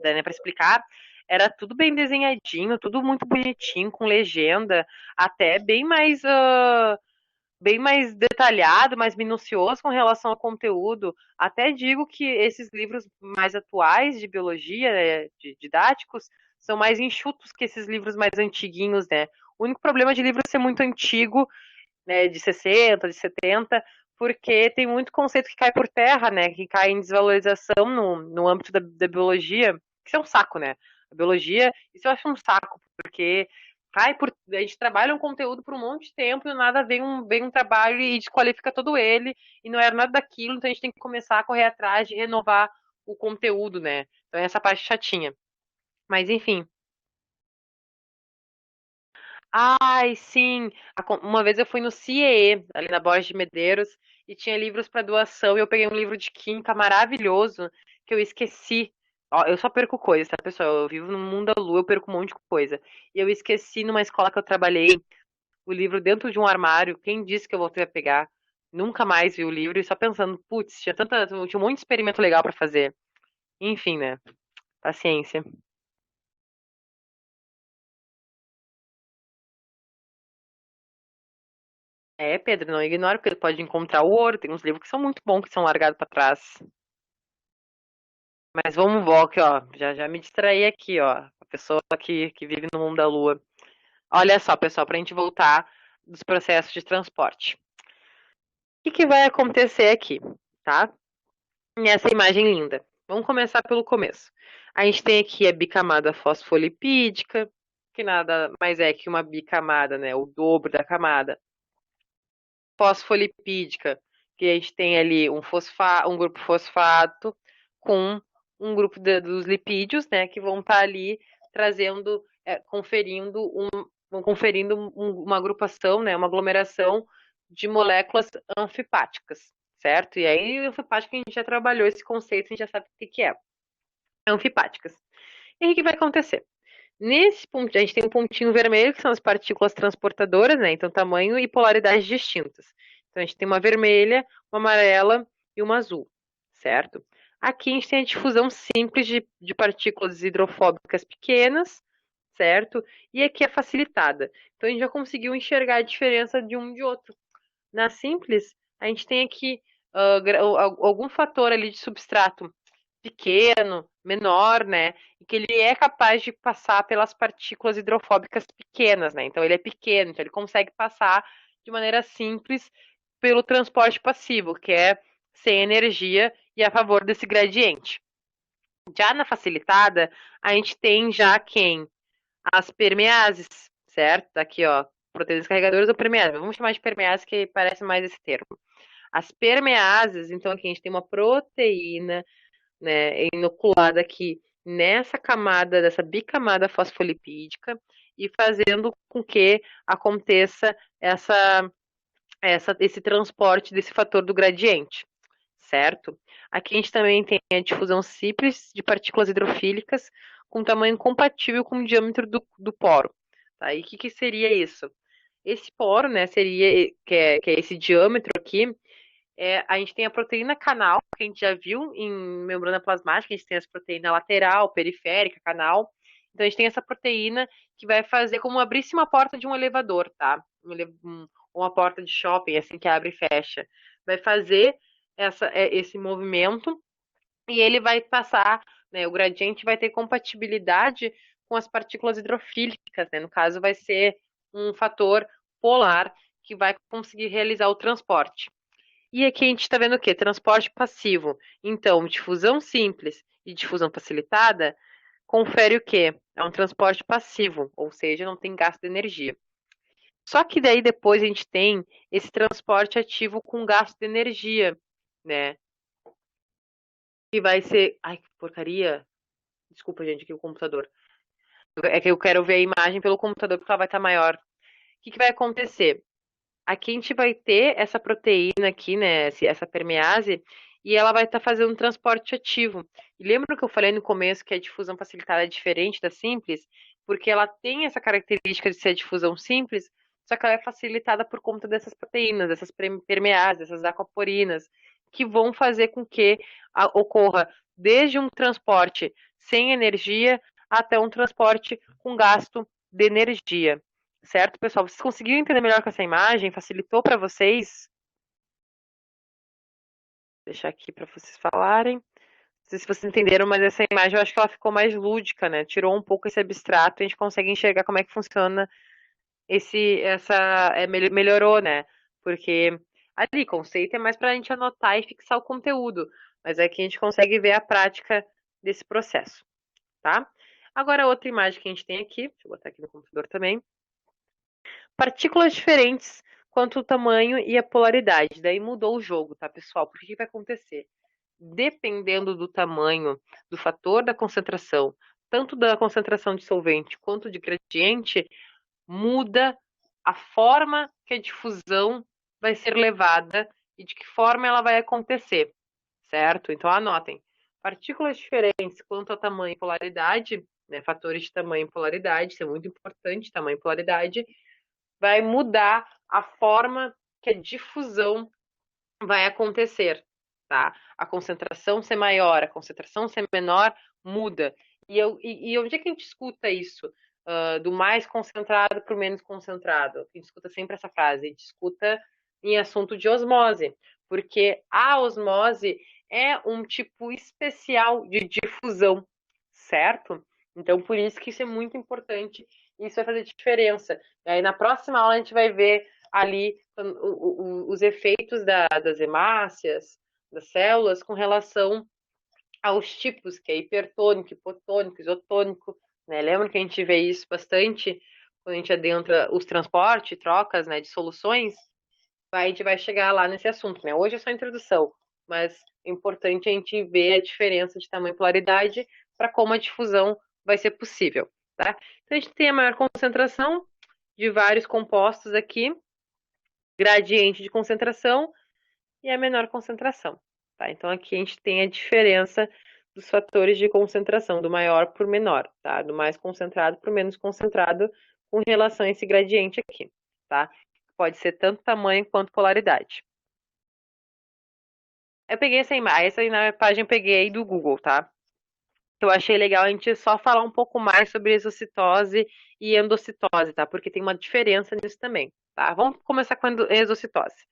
né, para explicar, era tudo bem desenhadinho, tudo muito bonitinho, com legenda, até bem mais detalhado, mais minucioso com relação ao conteúdo. Até digo que esses livros mais atuais de biologia, né, didáticos, são mais enxutos que esses livros mais antiguinhos, né? O único problema de livro ser muito antigo, né, de 60, de 70, porque tem muito conceito que cai por terra, né, que cai em desvalorização no âmbito da biologia, que isso é um saco, né? A biologia, isso eu acho um saco, porque a gente trabalha um conteúdo por um monte de tempo e nada vem um trabalho e desqualifica todo ele, e não era nada daquilo, então a gente tem que começar a correr atrás de renovar o conteúdo, né? Então é essa parte chatinha. Mas enfim. Ai, sim. Uma vez eu fui no CIEE, ali na Borges de Medeiros, e tinha livros para doação, e eu peguei um livro de química maravilhoso que eu esqueci. Ó, eu só perco coisas, tá, pessoal? Eu vivo no mundo da lua, eu perco um monte de coisa. E eu esqueci numa escola que eu trabalhei o livro dentro de um armário. Quem disse que eu voltei a pegar? Nunca mais vi o livro e só pensando, putz, tinha um monte de experimento legal para fazer. Enfim, né? Paciência. É, Pedro, não ignora, porque tu pode encontrar o ouro. Tem uns livros que são muito bons, que são largados para trás. Mas vamos voltar aqui, ó. Já me distraí aqui, ó. A pessoa que vive no mundo da lua. Olha só, pessoal, para a gente voltar dos processos de transporte. O que vai acontecer aqui, tá? Nessa imagem linda. Vamos começar pelo começo. A gente tem aqui a bicamada fosfolipídica, que nada mais é que uma bicamada, né? O dobro da camada fosfolipídica, que a gente tem ali um grupo fosfato com um grupo dos lipídios, né, que vão estar ali trazendo, uma agrupação, né, uma aglomeração de moléculas anfipáticas, certo? E aí, anfipática, a gente já trabalhou esse conceito, a gente já sabe o que é. Anfipáticas. E aí, o que vai acontecer? Nesse ponto, a gente tem um pontinho vermelho, que são as partículas transportadoras, né? Então, tamanho e polaridade distintas. Então, a gente tem uma vermelha, uma amarela e uma azul, certo? Aqui a gente tem a difusão simples de partículas hidrofóbicas pequenas, certo? E aqui é facilitada. Então, a gente já conseguiu enxergar a diferença de um de outro. Na simples, a gente tem aqui algum fator ali de substrato pequeno, menor, né? E que ele é capaz de passar pelas partículas hidrofóbicas pequenas, né? Então ele é pequeno, então ele consegue passar de maneira simples pelo transporte passivo, que é sem energia e a favor desse gradiente. Já na facilitada, a gente tem já quem? As permeases, certo? Aqui, ó, proteínas carregadoras ou permeases. Vamos chamar de permeases que parece mais esse termo. As permeases, então aqui a gente tem uma proteína, né, inoculada aqui nessa camada, dessa bicamada fosfolipídica e fazendo com que aconteça esse transporte desse fator do gradiente, certo? Aqui a gente também tem a difusão simples de partículas hidrofílicas com tamanho compatível com o diâmetro do poro. Tá? E o que seria isso? Esse poro, né, seria que é esse diâmetro aqui, a gente tem a proteína canal, que a gente já viu em membrana plasmática, a gente tem as proteínas lateral, periférica, canal. Então a gente tem essa proteína que vai fazer como abrir-se uma porta de um elevador, tá? Uma porta de shopping, assim que abre e fecha. Vai fazer esse movimento e ele vai passar, né? O gradiente vai ter compatibilidade com as partículas hidrofílicas, né? No caso, vai ser um fator polar que vai conseguir realizar o transporte. E aqui a gente está vendo o quê? Transporte passivo. Então, difusão simples e difusão facilitada confere o quê? É um transporte passivo, ou seja, não tem gasto de energia. Só que daí depois a gente tem esse transporte ativo com gasto de energia, né? Que vai ser. Ai, que porcaria! Desculpa, gente, aqui o computador. É que eu quero ver a imagem pelo computador porque ela vai estar maior. que vai acontecer? Aqui a gente vai ter essa proteína aqui, né, essa permease, e ela vai estar fazendo um transporte ativo. E lembra que eu falei no começo que a difusão facilitada é diferente da simples? Porque ela tem essa característica de ser a difusão simples, só que ela é facilitada por conta dessas proteínas, dessas permeases, dessas aquaporinas, que vão fazer com que ocorra desde um transporte sem energia até um transporte com gasto de energia. Certo, pessoal? Vocês conseguiram entender melhor com essa imagem? Facilitou para vocês? Vou deixar aqui para vocês falarem. Não sei se vocês entenderam, mas essa imagem eu acho que ela ficou mais lúdica, né? Tirou um pouco esse abstrato, a gente consegue enxergar como é que funciona melhorou, né? Porque ali, conceito é mais para a gente anotar e fixar o conteúdo, mas aqui a gente consegue ver a prática desse processo, tá? Agora, outra imagem que a gente tem aqui, deixa eu botar aqui no computador também. Partículas diferentes quanto o tamanho e a polaridade. Daí mudou o jogo, tá, pessoal? Porque o que vai acontecer? Dependendo do tamanho, do fator da concentração, tanto da concentração de solvente quanto de gradiente, muda a forma que a difusão vai ser levada e de que forma ela vai acontecer, certo? Então anotem. Partículas diferentes quanto a tamanho e polaridade, né, fatores de tamanho e polaridade, isso é muito importante, tamanho e polaridade, vai mudar a forma que a difusão vai acontecer, tá? A concentração ser maior, a concentração ser menor, muda. E onde é que a gente escuta isso? Do mais concentrado para o menos concentrado. A gente escuta sempre essa frase. A gente escuta em assunto de osmose, porque a osmose é um tipo especial de difusão, certo? Então, por isso que isso é muito importante e isso vai fazer diferença. E aí, na próxima aula, a gente vai ver ali os efeitos das hemácias, das células, com relação aos tipos, que é hipertônico, hipotônico, isotônico, né? Lembra que a gente vê isso bastante quando a gente adentra os transportes, trocas, né, de soluções? A gente vai chegar lá nesse assunto, né? Hoje é só a introdução, mas é importante a gente ver a diferença de tamanho e polaridade para como a difusão vai ser possível, tá? Então, a gente tem a maior concentração de vários compostos aqui, gradiente de concentração e a menor concentração, tá? Então, aqui a gente tem a diferença dos fatores de concentração, do maior por menor, tá? Do mais concentrado para o menos concentrado com relação a esse gradiente aqui, tá? Pode ser tanto tamanho quanto polaridade. Eu peguei essa na página eu peguei do Google, tá? Eu achei legal a gente só falar um pouco mais sobre exocitose e endocitose, tá? Porque tem uma diferença nisso também, tá? Vamos começar com a exocitose.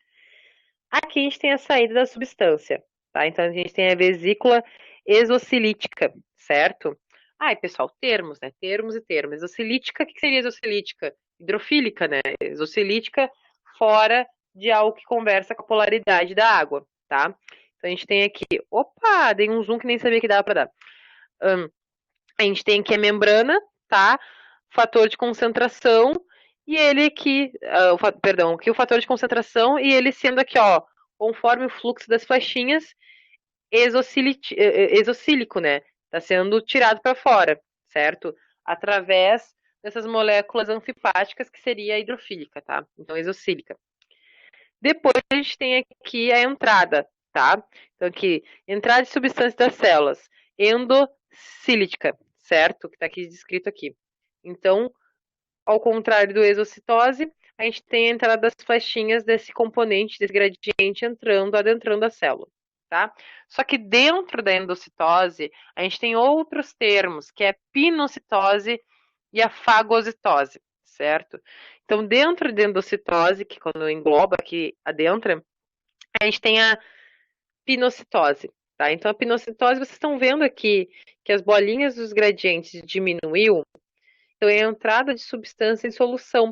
Aqui a gente tem a saída da substância, tá? Então a gente tem a vesícula exocilítica, certo? Ai, pessoal, termos, né? Termos e termos. Exocilítica, o que seria exocilítica? Hidrofílica, né? Exocilítica fora de algo que conversa com a polaridade da água, tá? Então a gente tem aqui, opa, dei um zoom que nem sabia que dava para dar. A gente tem aqui a membrana, tá? Fator de concentração e ele aqui, perdão, aqui o fator de concentração e ele sendo aqui, ó, conforme o fluxo das flechinhas, exocílico, né? Tá sendo tirado para fora, certo? Através dessas moléculas anfipáticas que seria a hidrofílica, tá? Então, exocílica. Depois a gente tem aqui a entrada, tá? Então, aqui, entrada de substância das células, endocilítica, certo? Que está aqui descrito aqui. Então, ao contrário do exocitose, a gente tem a entrada das flechinhas desse componente, desse gradiente adentrando a célula, tá? Só que dentro da endocitose, a gente tem outros termos, que é a pinocitose e a fagocitose, certo? Então, dentro da endocitose, que quando engloba aqui adentra, a gente tem a pinocitose, tá? Então, a pinocitose, vocês estão vendo aqui que as bolinhas dos gradientes diminuiu, então é a entrada de substância em solução.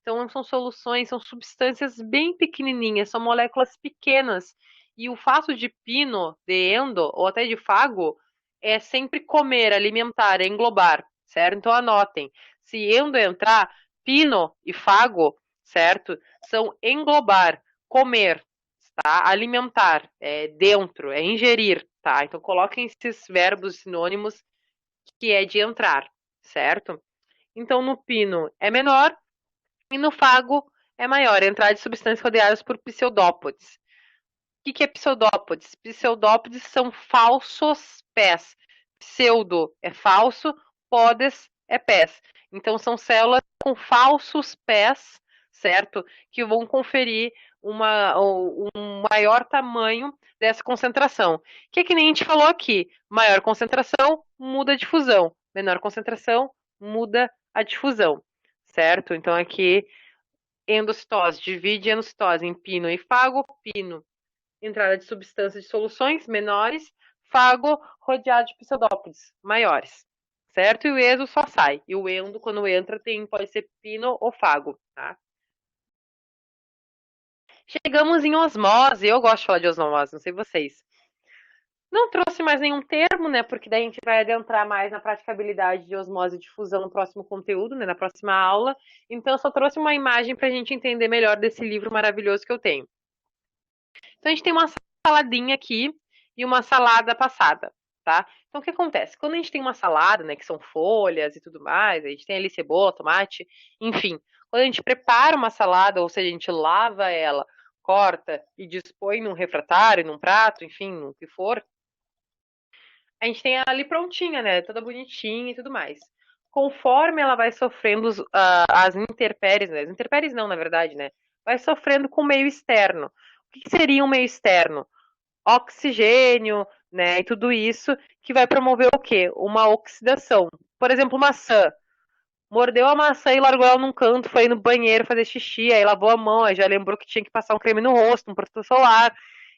Então, são soluções, são substâncias bem pequenininhas, são moléculas pequenas. E o fato de pino, de endo ou até de fago é sempre comer, alimentar, é englobar, certo? Então, anotem. Se endo entrar, pino e fago, certo? São englobar, comer, tá? Alimentar, é dentro, é ingerir, tá? Então, coloquem esses verbos sinônimos que é de entrar, certo? Então, no pino é menor, E no fago é maior, a entrada de substâncias rodeadas por pseudópodes. O que é pseudópodes? Pseudópodes são falsos pés. Pseudo é falso, podes é pés. Então são células com falsos pés, certo? Que vão conferir um maior tamanho dessa concentração. Que nem a gente falou aqui. Maior concentração muda a difusão. Menor concentração muda a difusão, certo? Então aqui endocitose, divide endocitose em pino e fago. Pino, entrada de substâncias de soluções menores, fago rodeado de pseudópodes maiores, certo? E o exo só sai. E o endo, quando entra, pode ser pino ou fago, tá? Chegamos em osmose. Eu gosto de falar de osmose, não sei vocês. Não trouxe mais nenhum termo, né? Porque daí a gente vai adentrar mais na praticabilidade de osmose e difusão no próximo conteúdo, né? Na próxima aula. Então, eu só trouxe uma imagem para a gente entender melhor desse livro maravilhoso que eu tenho. Então, a gente tem uma saladinha aqui e uma salada passada, tá? Então, o que acontece? Quando a gente tem uma salada, né, que são folhas e tudo mais, a gente tem ali cebola, tomate, enfim. Quando a gente prepara uma salada, ou seja, a gente lava ela, corta e dispõe num refratário, num prato, enfim, no que for, a gente tem ela ali prontinha, né, toda bonitinha e tudo mais. Conforme ela vai sofrendo as intempéries, né, as intempéries não, na verdade, né, vai sofrendo com o meio externo. O que seria um meio externo? Oxigênio, né, e tudo isso que vai promover o quê? Uma oxidação. Por exemplo, maçã. Mordeu a maçã e largou ela num canto, foi no banheiro fazer xixi, aí lavou a mão, aí já lembrou que tinha que passar um creme no rosto, um protetor solar.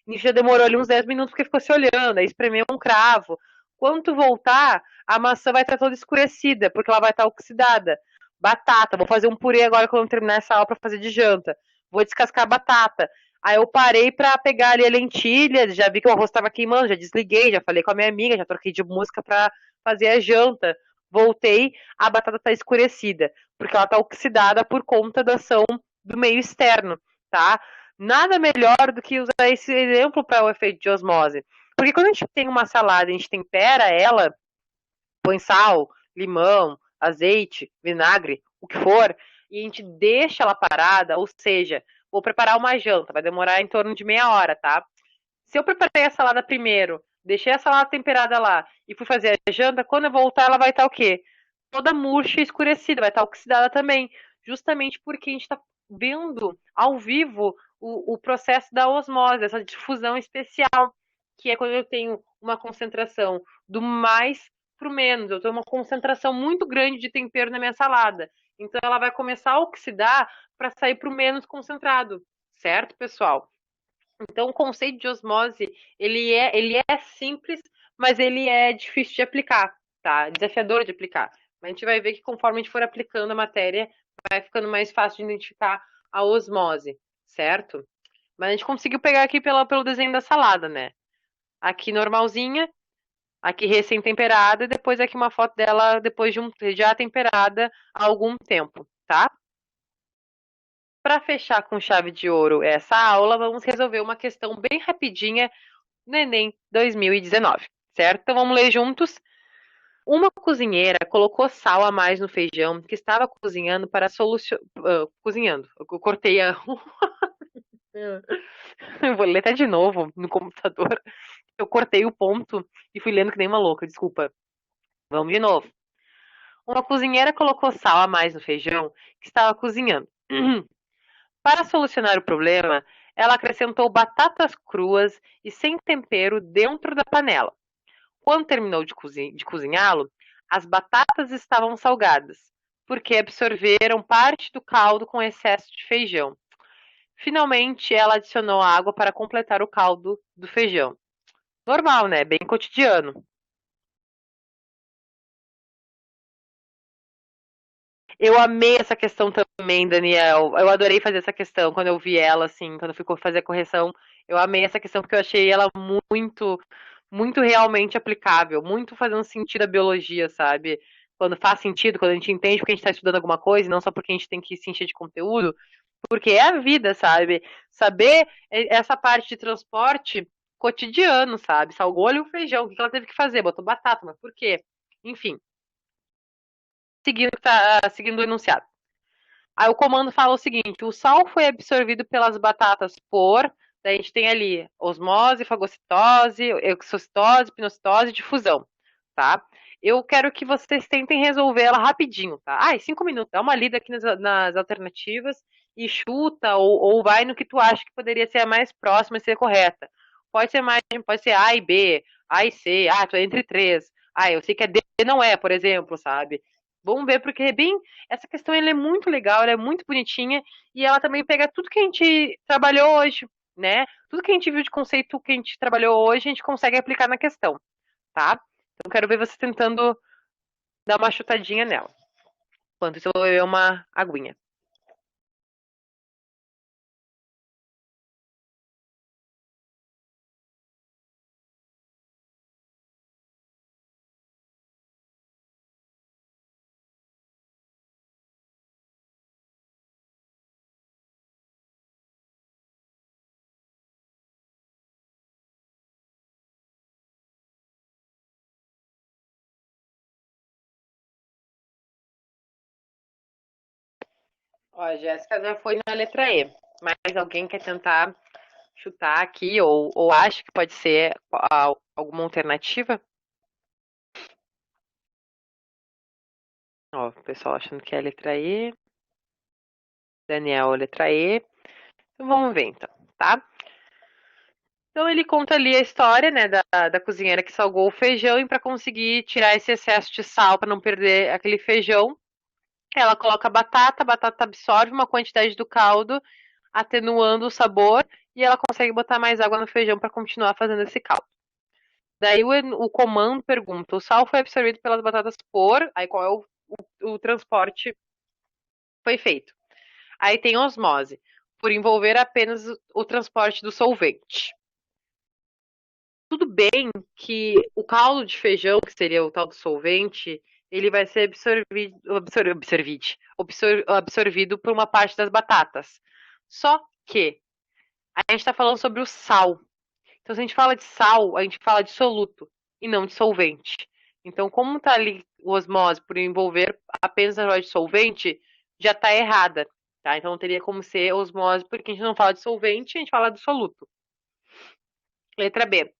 E já demorou ali uns 10 minutos porque ficou se olhando, aí espremeu um cravo. Quando tu voltar, a maçã vai estar toda escurecida, porque ela vai estar oxidada. Batata, vou fazer um purê agora quando terminar essa aula para fazer de janta. Vou descascar a batata. Aí eu parei para pegar ali a lentilha, já vi que o arroz estava queimando, já desliguei, já falei com a minha amiga, já troquei de música para fazer a janta. Voltei, a batata está escurecida, porque ela está oxidada por conta da ação do meio externo, tá? Nada melhor do que usar esse exemplo para o efeito de osmose. Porque quando a gente tem uma salada, a gente tempera ela, põe sal, limão, azeite, vinagre, o que for, e a gente deixa ela parada, ou seja, vou preparar uma janta, vai demorar em torno de meia hora, tá? Se eu preparei a salada primeiro, deixei a salada temperada lá e fui fazer a janta, quando eu voltar ela vai estar o quê? Toda murcha e escurecida, vai estar oxidada também. Justamente porque a gente está vendo ao vivo o processo da osmose, essa difusão especial, que é quando eu tenho uma concentração do mais para o menos. Eu tenho uma concentração muito grande de tempero na minha salada. Então ela vai começar a oxidar para sair para o menos concentrado. Certo, pessoal? Então, o conceito de osmose, ele é simples, mas ele é difícil de aplicar, tá? Desafiador de aplicar. Mas a gente vai ver que conforme a gente for aplicando a matéria, vai ficando mais fácil de identificar a osmose, certo? Mas a gente conseguiu pegar aqui pelo desenho da salada, né? Aqui normalzinha, aqui recém-temperada, e depois aqui uma foto dela depois já temperada há algum tempo, tá? Para fechar com chave de ouro essa aula, vamos resolver uma questão bem rapidinha no Enem 2019, certo? Então vamos ler juntos. Uma cozinheira colocou sal a mais no feijão que estava cozinhando para solucionar. Cozinhando. Eu cortei a. Eu vou ler até de novo no computador. Eu cortei o ponto e fui lendo que nem uma louca, desculpa. Vamos de novo. Uma cozinheira colocou sal a mais no feijão que estava cozinhando. Para solucionar o problema, ela acrescentou batatas cruas e sem tempero dentro da panela. Quando terminou de cozinhá-lo, as batatas estavam salgadas, porque absorveram parte do caldo com excesso de feijão. Finalmente, ela adicionou água para completar o caldo do feijão. Normal, né? Bem cotidiano. Eu amei essa questão também, Daniel. Eu adorei fazer essa questão quando eu vi ela, assim, quando eu fui fazer a correção. Eu amei essa questão porque eu achei ela muito, muito realmente aplicável, muito fazendo sentido a biologia, sabe? Quando faz sentido, quando a gente entende porque a gente está estudando alguma coisa, e não só porque a gente tem que se encher de conteúdo, porque é a vida, sabe? Saber essa parte de transporte cotidiano, sabe? Salgou ali o feijão, o que ela teve que fazer? Botou batata, mas por quê? Enfim, seguindo o enunciado. Aí o comando fala o seguinte: o sal foi absorvido pelas batatas por. Daí a gente tem ali osmose, fagocitose, exocitose, pinocitose e difusão, tá? Eu quero que vocês tentem resolver ela rapidinho, tá? 5 minutos. Dá uma lida aqui nas alternativas e chuta ou vai no que tu acha que poderia ser a mais próxima e ser correta. Pode ser mais, pode ser A e B, A e C. Tu é entre três. Eu sei que é D, não é, por exemplo, sabe? Vamos ver, porque é bem. Essa questão ela é muito legal, ela é muito bonitinha e ela também pega tudo que a gente trabalhou hoje, né? Tudo que a gente viu de conceito que a gente trabalhou hoje, a gente consegue aplicar na questão, tá? Então quero ver você tentando dar uma chutadinha nela. Enquanto isso, eu vou beber uma aguinha. Ó, a Jéssica já foi na letra E. Mas alguém quer tentar chutar aqui ou acha que pode ser alguma alternativa? Ó, o pessoal achando que é a letra E. Daniel, letra E. Então vamos ver então, tá? Então ele conta ali a história, né, da cozinheira que salgou o feijão e para conseguir tirar esse excesso de sal para não perder aquele feijão, ela coloca a batata absorve uma quantidade do caldo, atenuando o sabor e ela consegue botar mais água no feijão para continuar fazendo esse caldo. Daí o comando pergunta: o sal foi absorvido pelas batatas por, aí qual é o transporte foi feito? Aí tem osmose, por envolver apenas o transporte do solvente. Tudo bem que o caldo de feijão, que seria o tal do solvente, ele vai ser absorvido por uma parte das batatas. Só que a gente está falando sobre o sal. Então, se a gente fala de sal, a gente fala de soluto e não de solvente. Então, como está ali o osmose por envolver apenas a de solvente, já está errada. Tá? Então, não teria como ser osmose, porque a gente não fala de solvente, a gente fala de soluto. Letra B.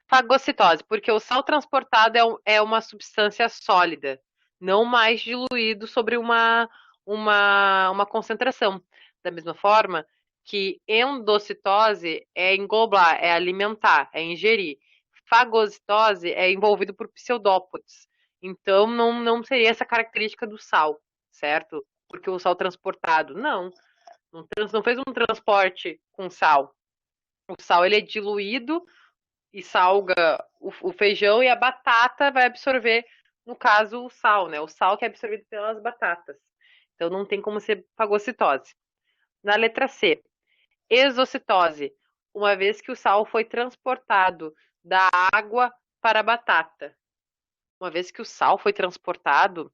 Fagocitose, porque o sal transportado é uma substância sólida, não mais diluído sobre uma concentração. Da mesma forma que endocitose é englobar, é alimentar, é ingerir. Fagocitose é envolvido por pseudópodes. Então, não seria essa característica do sal, certo? Porque o sal transportado, não fez um transporte com sal. O sal ele é diluído e salga o feijão e a batata vai absorver, no caso, o sal, né? O sal que é absorvido pelas batatas. Então não tem como ser fagocitose. Na letra C, exocitose, uma vez que o sal foi transportado da água para a batata. Uma vez que o sal foi transportado,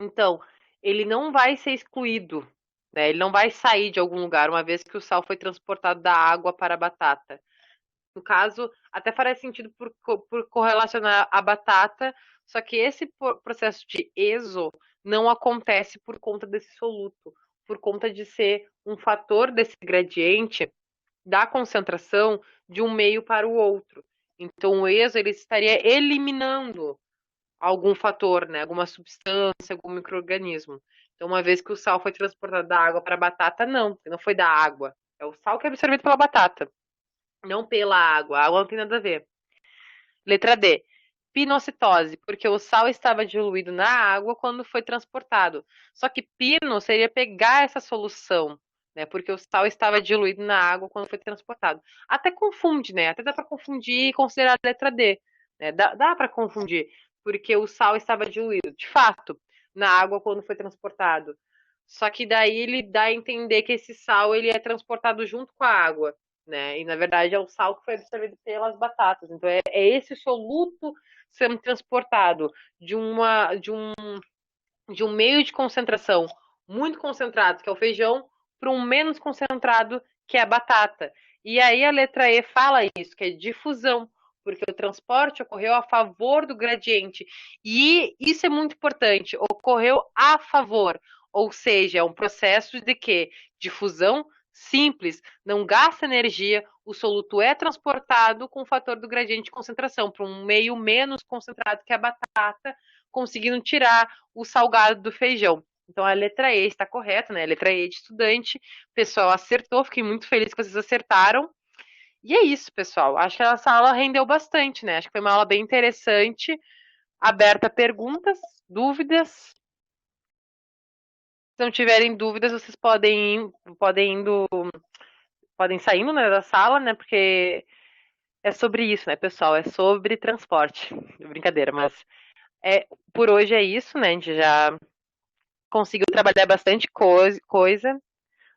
então ele não vai ser excluído, né? Ele não vai sair de algum lugar, uma vez que o sal foi transportado da água para a batata. No caso, até faria sentido por correlacionar a batata, só que esse processo de exo não acontece por conta desse soluto, por conta de ser um fator desse gradiente da concentração de um meio para o outro. Então, o exo ele estaria eliminando algum fator, né, alguma substância, algum microorganismo. Então, uma vez que o sal foi transportado da água para a batata, não foi da água. É o sal que é absorvido pela batata, não pela água. A água não tem nada a ver. Letra D. Pinocitose, porque o sal estava diluído na água quando foi transportado. Só que pino seria pegar essa solução, né? Porque o sal estava diluído na água quando foi transportado. Até confunde, né? Até dá para confundir e considerar a letra D. Né? Dá para confundir, porque o sal estava diluído, de fato, na água quando foi transportado. Só que daí ele dá a entender que esse sal ele é transportado junto com a água, né? E na verdade é o sal que foi absorvido pelas batatas. Então é esse soluto sendo transportado de um meio de concentração muito concentrado, que é o feijão, para um menos concentrado, que é a batata. E aí a letra E fala isso, que é difusão, porque o transporte ocorreu a favor do gradiente. E isso é muito importante, ocorreu a favor. Ou seja, é um processo de quê? De fusão simples, não gasta energia, o soluto é transportado com o fator do gradiente de concentração para um meio menos concentrado que a batata, conseguindo tirar o salgado do feijão. Então a letra E está correta, né? A letra E de estudante. O pessoal acertou, fiquei muito feliz que vocês acertaram. E é isso, pessoal. Acho que essa aula rendeu bastante, né? Acho que foi uma aula bem interessante, aberta a perguntas, dúvidas. Se não tiverem dúvidas, vocês podem saindo, né, da sala, né? Porque é sobre isso, né, pessoal? É sobre transporte. Brincadeira, mas por hoje é isso, né? A gente já conseguiu trabalhar bastante coisa.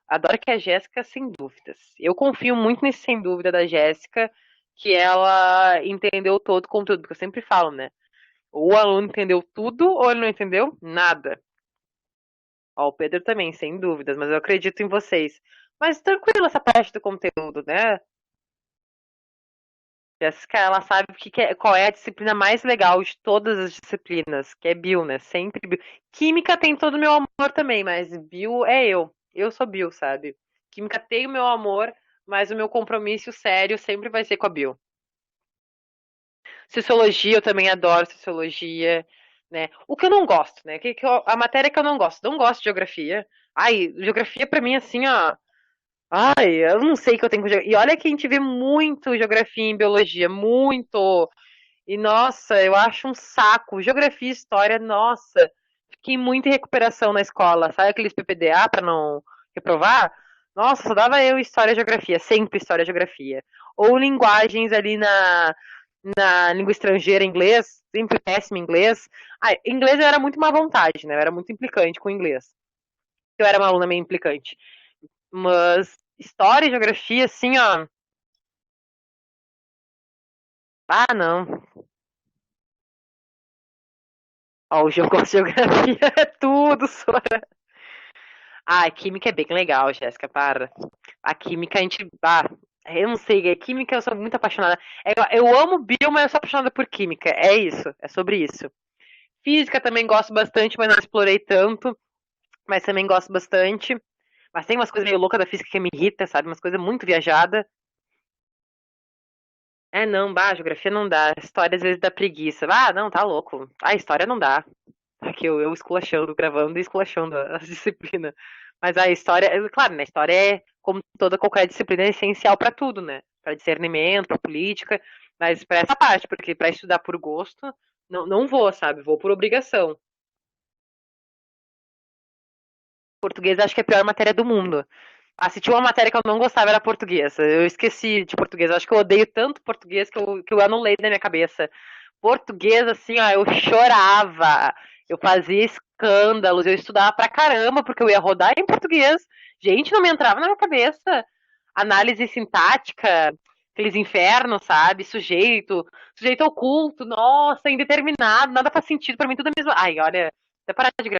Adoro que a Jéssica, sem dúvidas. Eu confio muito nesse sem dúvida da Jéssica, que ela entendeu todo o conteúdo, porque eu sempre falo, né? Ou o aluno entendeu tudo, ou ele não entendeu nada. Ó, o Pedro também, sem dúvidas, mas eu acredito em vocês. Mas tranquilo essa parte do conteúdo, né? Jéssica, ela sabe qual é a disciplina mais legal de todas as disciplinas, que é bio, né? Sempre bio. Química tem todo o meu amor também, mas bio é eu. Eu sou bio, sabe? Química tem o meu amor, mas o meu compromisso sério sempre vai ser com a bio. Sociologia, eu também adoro sociologia, né? O que eu não gosto, né? A matéria que eu não gosto. Não gosto de geografia. Ai, geografia pra mim, assim, ó. Ai, eu não sei o que eu tenho com geografia. E olha que a gente vê muito geografia em biologia, muito. E nossa, eu acho um saco. Geografia e história, nossa. Fiquei muito em recuperação na escola. Sabe aqueles PPDA pra não reprovar? Nossa, só dava eu história e geografia, sempre história e geografia. Ou linguagens ali na língua estrangeira, inglês, sempre péssimo inglês. Ah, inglês eu era muito má vontade, né? Eu era muito implicante com inglês. Eu era uma aluna meio implicante. Mas história e geografia, assim, ó. Ah, não. Ó, o jogo de geografia é tudo, Sora. Ah, a química é bem legal, Jéssica, para. A química a gente. Ah, eu não sei, a química eu sou muito apaixonada. Eu amo bio, mas eu sou apaixonada por química. É isso, é sobre isso. Física também gosto bastante, mas não explorei tanto. Mas também gosto bastante. Mas tem umas coisas meio loucas da física que me irrita, sabe? Umas coisas muito viajadas. É, não, bah, geografia não dá. História às vezes dá preguiça. Ah, não, tá louco. Ah, história não dá. Aqui eu esculachando, gravando e esculachando as disciplinas. Mas a história, claro, né? A história é, como toda qualquer disciplina, é essencial pra tudo, né? Pra discernimento, pra política. Mas pra essa parte, porque pra estudar por gosto, não vou, sabe? Vou por obrigação. Português acho que é a pior matéria do mundo. Assisti uma matéria que eu não gostava, era português. Eu esqueci de português. Eu acho que eu odeio tanto português que eu anulei da minha cabeça. Português, assim, ó, eu chorava. Eu fazia escândalos. Eu estudava pra caramba, porque eu ia rodar em português. Gente, não me entrava na minha cabeça. Análise sintática, aqueles infernos, sabe? Sujeito oculto, nossa, indeterminado, nada faz sentido pra mim, tudo é mesmo. Ai, olha, até parar de